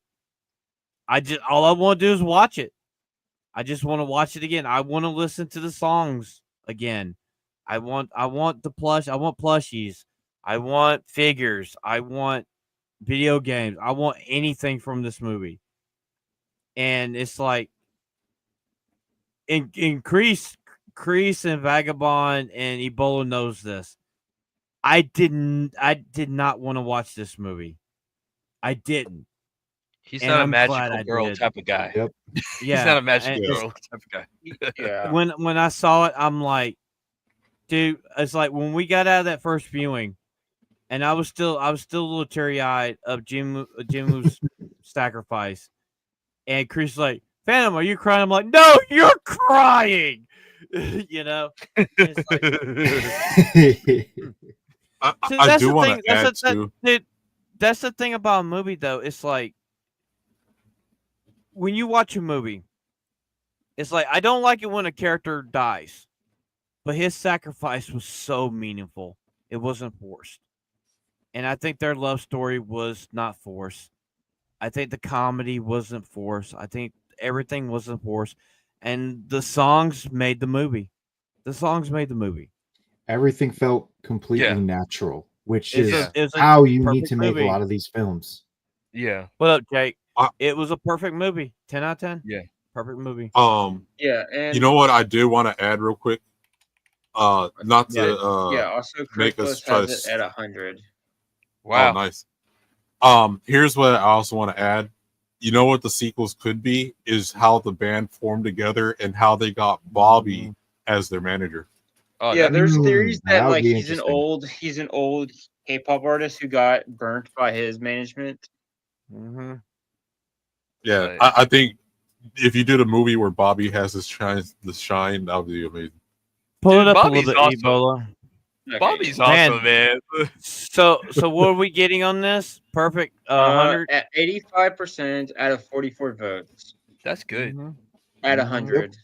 all I want to do is watch it. I just want to watch it again. I want to listen to the songs again. I want the plush. I want plushies. I want figures. I want video games. I want anything from this movie. And it's like, Crease and Vagabond and Ebola knows this. I did not want to watch this movie. I didn't. He's And not a I'm glad magical I girl did. type of guy. Yep. He's not a magical girl type of guy. Yeah. When I saw it, I'm like, dude, it's like when we got out of that first viewing, and I was still a little teary eyed of Jimu's sacrifice, and Chris was like, Phantom, are you crying? I'm like, no, you're crying. You know, it's like, I do want to add too. That's the thing about a movie, though. It's like, when you watch a movie, it's like, I don't like it when a character dies, but his sacrifice was so meaningful. It wasn't forced. And I think their love story was not forced. I think the comedy wasn't forced. I think everything wasn't forced. And the songs made the movie. Everything felt completely Yeah. natural, which It's is It was a how you need perfect to make movie. a lot of these films. Yeah. What up, Jake? I- It was a perfect movie. 10 out of 10. Yeah. Perfect movie. Yeah, and You know what I do want to add real quick? Not to also make Chris us try has to it at 100. Wow. Oh, nice. Here's what I also want to add. You know what the sequels could be is how the band formed together and how they got Bobby as their manager. Oh, Yeah, that- there's theories that that would like be he's an interesting. old K-pop artist who got burnt by his management. Mm-hmm. Yeah, Right. I think if you did a movie where Bobby has the shine, that would be amazing. Pull Dude, it up Bobby's a little bit, awesome. Ebola. Okay. Bobby's Man. awesome, man. So what are we getting on this? Perfect. 100. At 85% out of 44 votes That's good. Mhm. at Mhm. 100.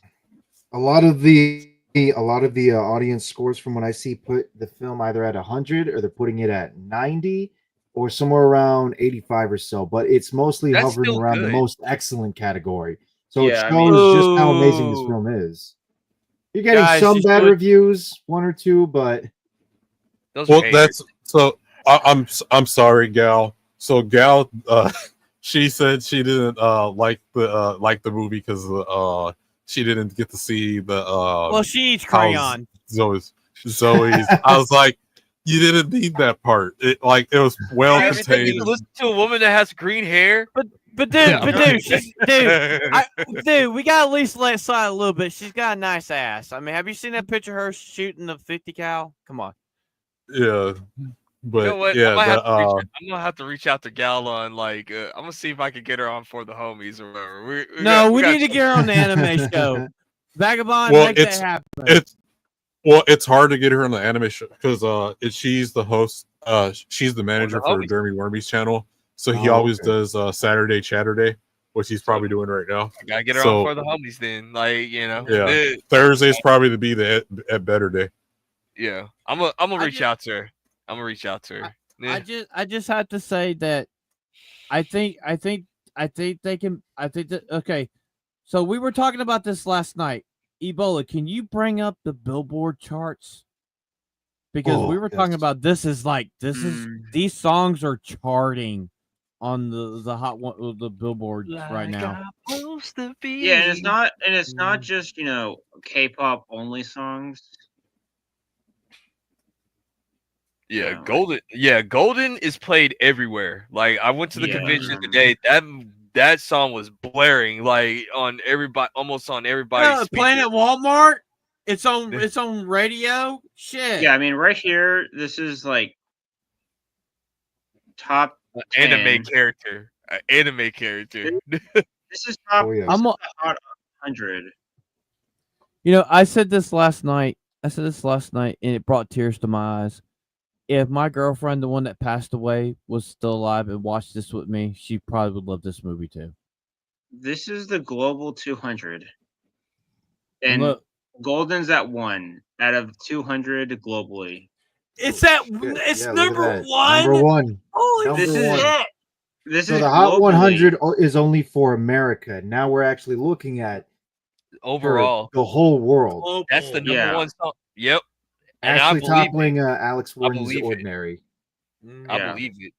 A lot of the audience scores from what I see put the film either at 100 or they're putting it at 90 or somewhere around 85 or so. But it's mostly That's hovering still around the good. most excellent category. So it Yeah, I shows mean- just how amazing this Ooh. film is. You're getting Guys, some you bad should- reviews, one or two, but Those Well, haters. that's so. I'm sorry, Gal. So Gal, she said she didn't like the movie because she didn't get to see the Well, she eats how's crayon. Zoe's. I was like, you didn't need that part. It was well You expect me contained. to listen to a woman that has green hair? But dude, we gotta at least let it slide a little bit. She's got a nice ass. I mean, have you seen that picture of her shooting the 50 cal? Come on. Yeah, but You know what? yeah, I'm gonna have to reach out to Gal on I'm gonna see if I can get her on for the homies or whatever. We need to get her on the anime show. Vagabond, Well, make that happen. it's hard to get her on the anime show because she's the host. She's the manager for homies. Jeremy Wormy's channel, so he Oh, always okay. does Saturday Chatterday, which he's probably doing right now. I gotta get her So- on for the homies then. Yeah. Thursday's probably to be the at better day. Yeah. I'm gonna I reach just- out to her. Yeah. I just have to say that I think they can. I think that okay. So we were talking about this last night. Ebola, can you bring up the Billboard charts? Because we were talking yes. about these songs are charting on the hot one, the Billboard right now. Yeah, and it's not just, K-pop only songs. Yeah, Yeah. Golden is played everywhere. Like I went to the Yeah. convention today. That song was blaring like on everybody, almost on everybody's speaker. Playing at Walmart. It's on radio. Shit. Yeah, I mean, right here, this is like top 10. Anime character. Anime character. This is top. Oh, yeah. This is the hot 100. I said this last night. And it brought tears to my eyes. If my girlfriend, the one that passed away, was still alive and watched this with me, she probably would love this movie too. This is the global 200, and Look, Golden's at 1 out of 200 globally. it's Yeah, number one. Number one. Holy Number This is one. it. This So is the Hot globally. 100 is only for America. Now we're actually looking at Overall, the whole world. that's the number Yeah. one song. Yep. And Actually I believe toppling Alex Warren's believe it. Ordinary. I Yeah. believe it.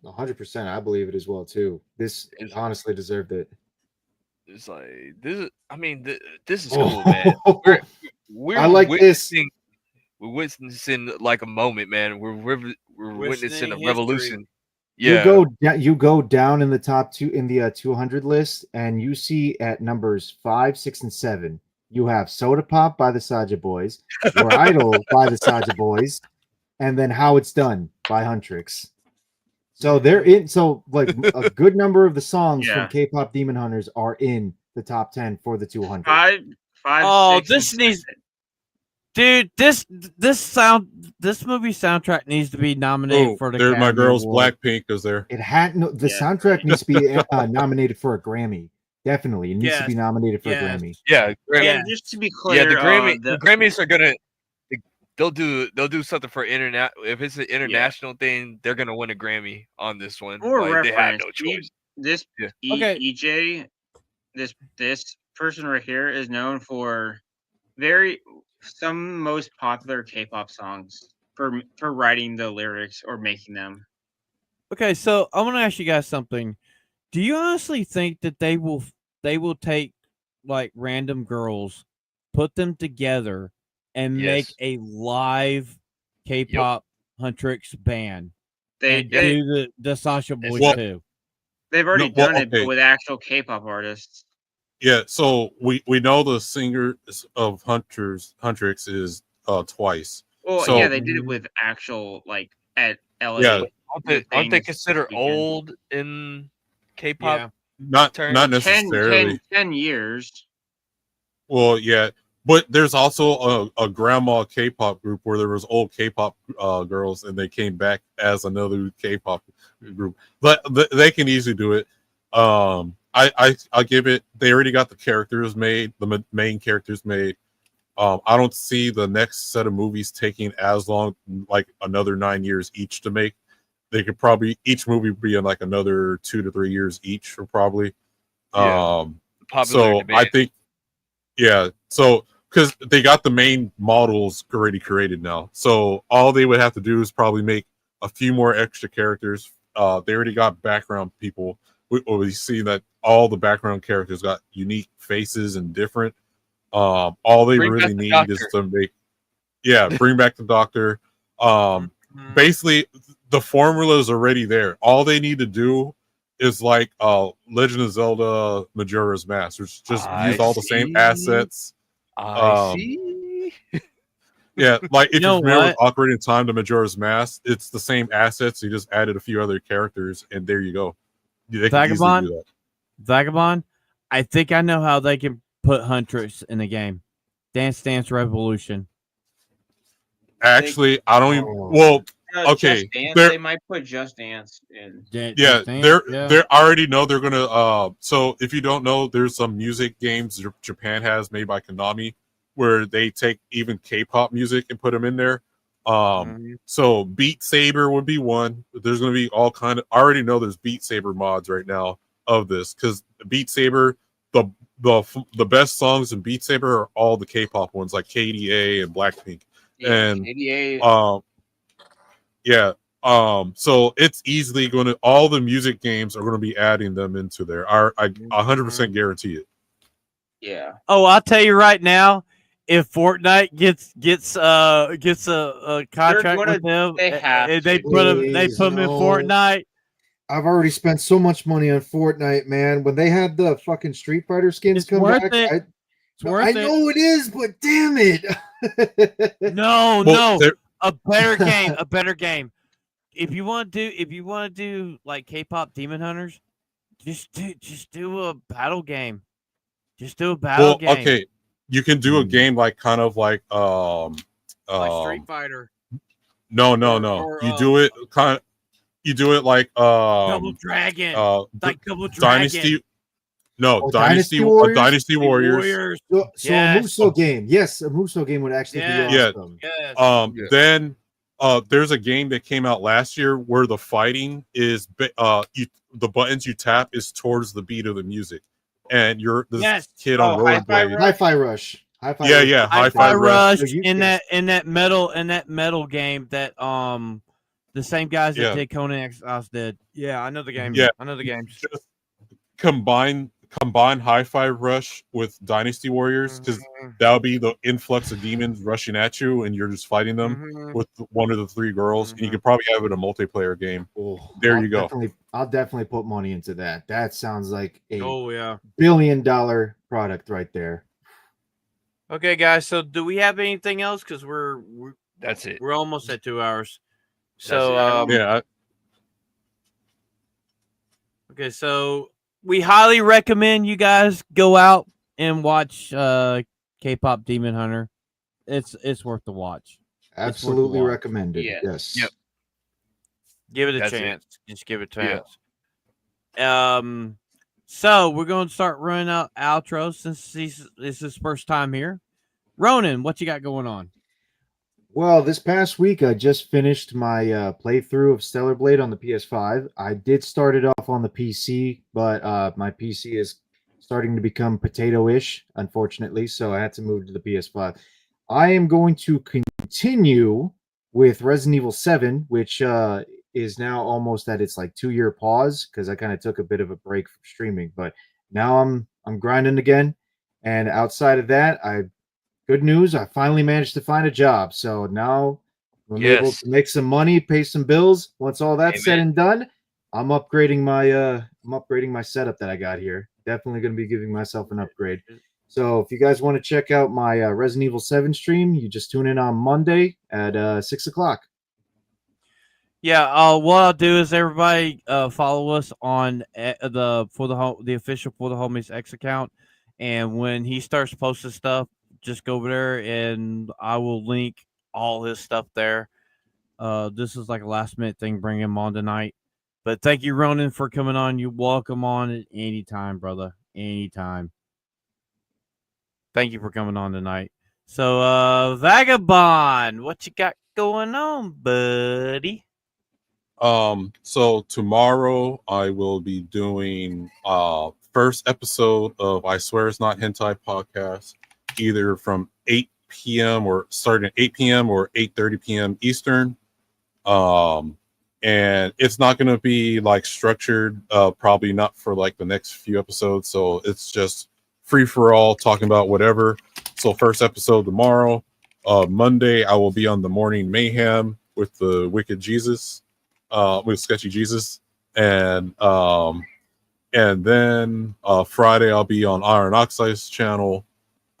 100%. I believe it as well too. This honestly deserved it. It's like this is. I mean, this is cool, man. We're I like this. We're witnessing like a moment, man. We're witnessing a history. revolution. Yeah. You go down in the top two in the 200 list, and you see at numbers 5, 6, and 7, you have Soda Pop by the Saja Boys, Your Idol by the Saja Boys, and then How It's Done by Huntrix. So they're in. So like a good number of the songs from K-pop Demon Hunters are in the top 10 for the 200. Five. Oh, 6, this and needs- 7. Dude, this movie soundtrack needs to be nominated for the there, my Academy girl's Award. Blackpink is there. It had no. The soundtrack needs to be nominated for a Grammy. Definitely, it needs to be nominated for a Grammy. Yeah. Grammy. And just to be clear, Yeah. The Grammys are gonna. They'll do something for internet. If it's an international thing, they're gonna win a Grammy on this one. For Like, they have reference, no choice. this Okay. EJ, this person right here is known for some most popular K-pop songs for writing the lyrics or making them. Okay, so I want to ask you guys something. Do you honestly think that they will take like random girls, put them together, and make a live K-pop Huntrix band? They do the Sasha Boys too. They've already done it, but with actual K-pop artists. Yeah, so we know the singer of Huntrix is Twice. Well, so, yeah, they did it with actual at LA. Yeah. Aren't they considered old in K-pop? Not necessarily. 10 years. Well, yeah, but there's also a grandma K-pop group where there was old K-pop girls and they came back as another K-pop group. But they can easily do it. I'll give it. They already got the characters made, the main characters made. I don't see the next set of movies taking as long, like another 9 years each to make. They could probably each movie be in like another 2 to 3 years each, or probably. So I think, so because they got the main models already created now, so all they would have to do is probably make a few more extra characters. They already got background people. We see that all the background characters got unique faces and different. All they really need is to bring back the Doctor. Basically, the formula is already there. All they need to do is like Legend of Zelda Majora's Mask, which just use all the same assets. I see. Yeah, like if you're familiar with what? Ocarina of Time to Majora's Mask, it's the same assets. You just added a few other characters, and there you go. They can easily do that. Vagabond, I think I know how they can put Huntress in the game. Dance Dance Revolution. Actually, I don't even. Well, okay, Just Dance, they might put Just Dance in. they already know they're gonna. So if you don't know, there's some music games Japan has made by Konami where they take even K-pop music and put them in there. So Beat Saber would be one. There's going to be all kind of. I already know there's Beat Saber mods right now of this because Beat Saber, the best songs in Beat Saber are all the K-pop ones like KDA and Blackpink. And KDA. so it's easily going to. All the music games are going to be adding them into there. I 100% guarantee it. Yeah. Oh, I'll tell you right now. If Fortnite gets a contract with them, they put them in Fortnite. I've already spent so much money on Fortnite, man. When they had the fucking Street Fighter skins come back, It's worth I it. know it is, but damn it. No. A better game. If you want to do like K-pop Demon Hunters, just do a battle game. Just do a battle game. Okay. You can do a game like kind of like like Street Fighter. No. You do it like Double Dragon. Like Double Dragon. Dynasty. No, Dynasty Warriors. Dynasty Warriors. So Yes. a Muso game. Yes, a Muso game would actually be awesome. Yes. Then there's a game that came out last year where the fighting is the buttons you tap is towards the beat of the music, and you're this kid on rollerblades. Hi-Fi Rush. Yeah. Hi-Fi Rush in that metal game that the same guys that did Conan Exiles did. Yeah, I know the game. Yeah, I know the games. Just combine Hi-Fi Rush with Dynasty Warriors, because that'll be the influx of demons rushing at you, and you're just fighting them with one of the three girls, and you could probably have it a multiplayer game. You go. I'll definitely put money into that. That sounds like a $1 billion product right there. Okay, guys. So, do we have anything else? Because that's it. We're almost at 2 hours. So, okay, so we highly recommend you guys go out and watch K-pop Demon Hunter. It's worth the watch. Absolutely recommended. Yes. Yep. Give it a chance. Just give it a chance. Yeah. So we're going to start running out outros since this is his first time here. Ronan, what you got going on? Well, this past week I just finished my playthrough of Stellar Blade on the PS5. I did start it off on the PC, but my PC is starting to become potato-ish, unfortunately, so I had to move to the PS5. I am going to continue with Resident Evil 7, which is now almost at its like 2-year pause because I kind of took a bit of a break from streaming, but now I'm grinding again. And outside of that, good news, I finally managed to find a job. So now I'm able to make some money, pay some bills. Once all that's said and done, I'm upgrading my setup that I got here. Definitely going to be giving myself an upgrade. So if you guys want to check out my Resident Evil 7 stream, you just tune in on Monday at 6:00. Yeah, what I'll do is everybody follow us on the official For the Homies X account, and when he starts posting stuff, just go over there and I will link all his stuff there. This is like a last minute thing, bring him on tonight. But thank you, Ronan, for coming on. You're welcome on at any time, brother. Anytime. Thank you for coming on tonight. So, Vagabond, what you got going on, buddy? So tomorrow I will be doing first episode of I Swear It's Not Hentai podcast, either from 8 p.m. or starting at 8 p.m. or 8:30 p.m. Eastern. And it's not going to be like structured, probably not for like the next few episodes. So it's just free for all, talking about whatever. So first episode tomorrow. Monday I will be on the Morning Mayhem with the Wicked Jesus, with Sketchy Jesus, and then Friday I'll be on Iron Oxide's channel,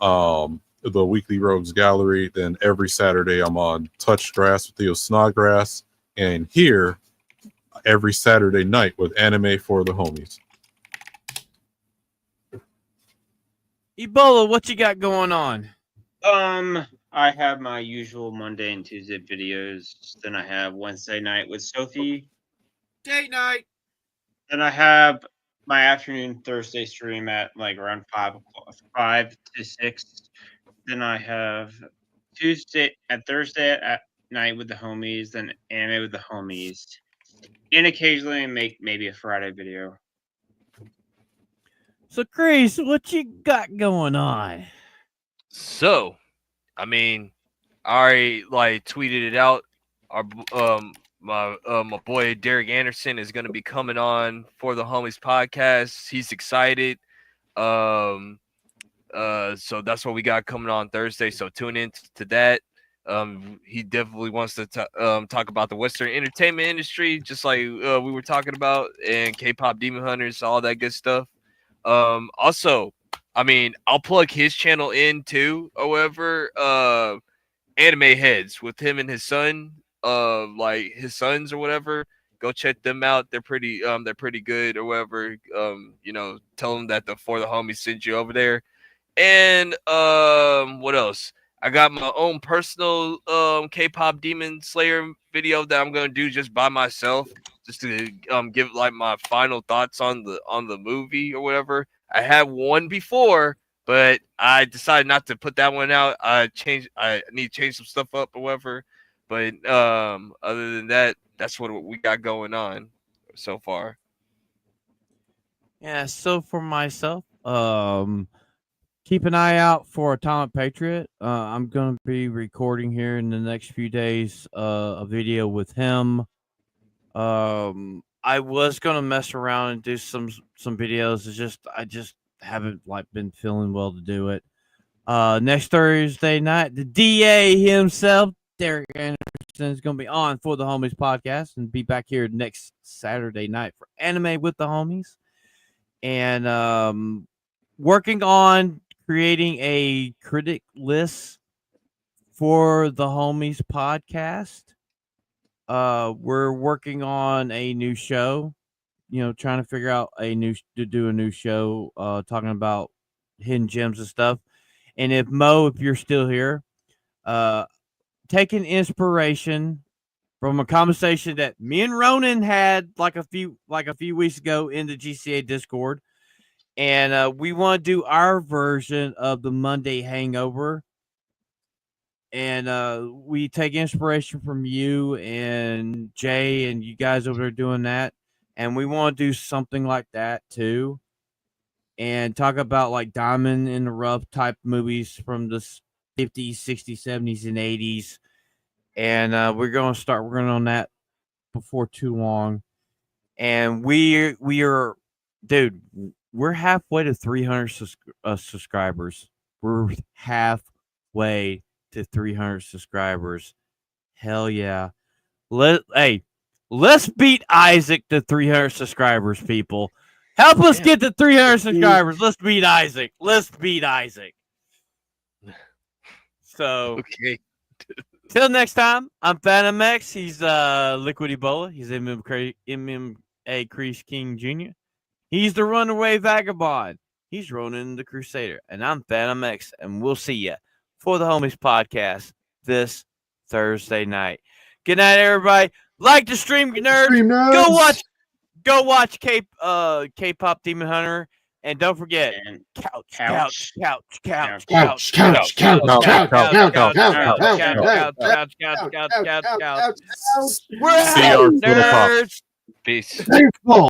the Weekly Rogues Gallery. Then every Saturday I'm on Touch Grass with Theo Snodgrass, and here every Saturday night with Anime for the Homies. Ebola, what you got going on? I have my usual Monday and Tuesday videos. Then I have Wednesday night with Sophie. Date night. Then I have my afternoon Thursday stream at like around 5 to 6. Then I have Thursday at night with the homies. Then anime with the homies. And occasionally make maybe a Friday video. So, Chris, what you got going on? So, I mean, I already like tweeted it out. Our my boy Derek Anderson is going to be coming on For the Homies podcast. He's excited. So that's what we got coming on Thursday. So tune in to that. He definitely wants to talk about the Western entertainment industry, just like we were talking about, and K-pop Demon Hunters, all that good stuff. Also, I mean, I'll plug his channel in too. However, Anime Heads with him and his son, like his sons or whatever. Go check them out. They're pretty good or whatever. Tell them that the For the Homies sent you over there. And what else? I got my own personal K-pop Demon Slayer video that I'm gonna do just by myself, just to give like my final thoughts on the movie or whatever. I had one before, but I decided not to put that one out. I need to change some stuff up or whatever. But other than that, that's what we got going on so far. Yeah, so for myself, keep an eye out for Atomic Patriot. I'm going to be recording here in the next few days a video with him. I was going to mess around and do some videos. I just haven't like been feeling well to do it. Next Thursday night, the DA himself, Derek Anderson, is going to be on For the Homies podcast and be back here next Saturday night for Anime with the Homies. And working on creating a critic list for the Homies podcast. We're working on a new show, trying to figure out to do a new show, talking about hidden gems and stuff. And if you're still here, taking inspiration from a conversation that me and Ronan had like a few weeks ago in the GCA Discord. And we want to do our version of the Monday Hangover. And we take inspiration from you and Jay and you guys over there doing that. And we want to do something like that too. And talk about like Diamond in the Rough type movies from the 50s, 60s, 70s, and 80s. And we're going to start working on that before too long. And we are, dude, we're halfway to 300 subscribers. We're halfway to 300 subscribers. Hell yeah. Let's beat Isaac to 300 subscribers, people. Help us get to 300 subscribers. Let's beat Isaac. So, okay. Till next time, I'm Phantom X. He's Liquid Ebola. He's MMA Crease King Jr. He's the Runaway Vagabond. He's Ronan the Crusader. And I'm Phantom X. And we'll see ya For the Homies podcast this Thursday night. Good night, everybody. Like the stream, nerds. Go watch K-pop Demon Hunter. And don't forget, couch. We're out, nerds. Peace. Thankful.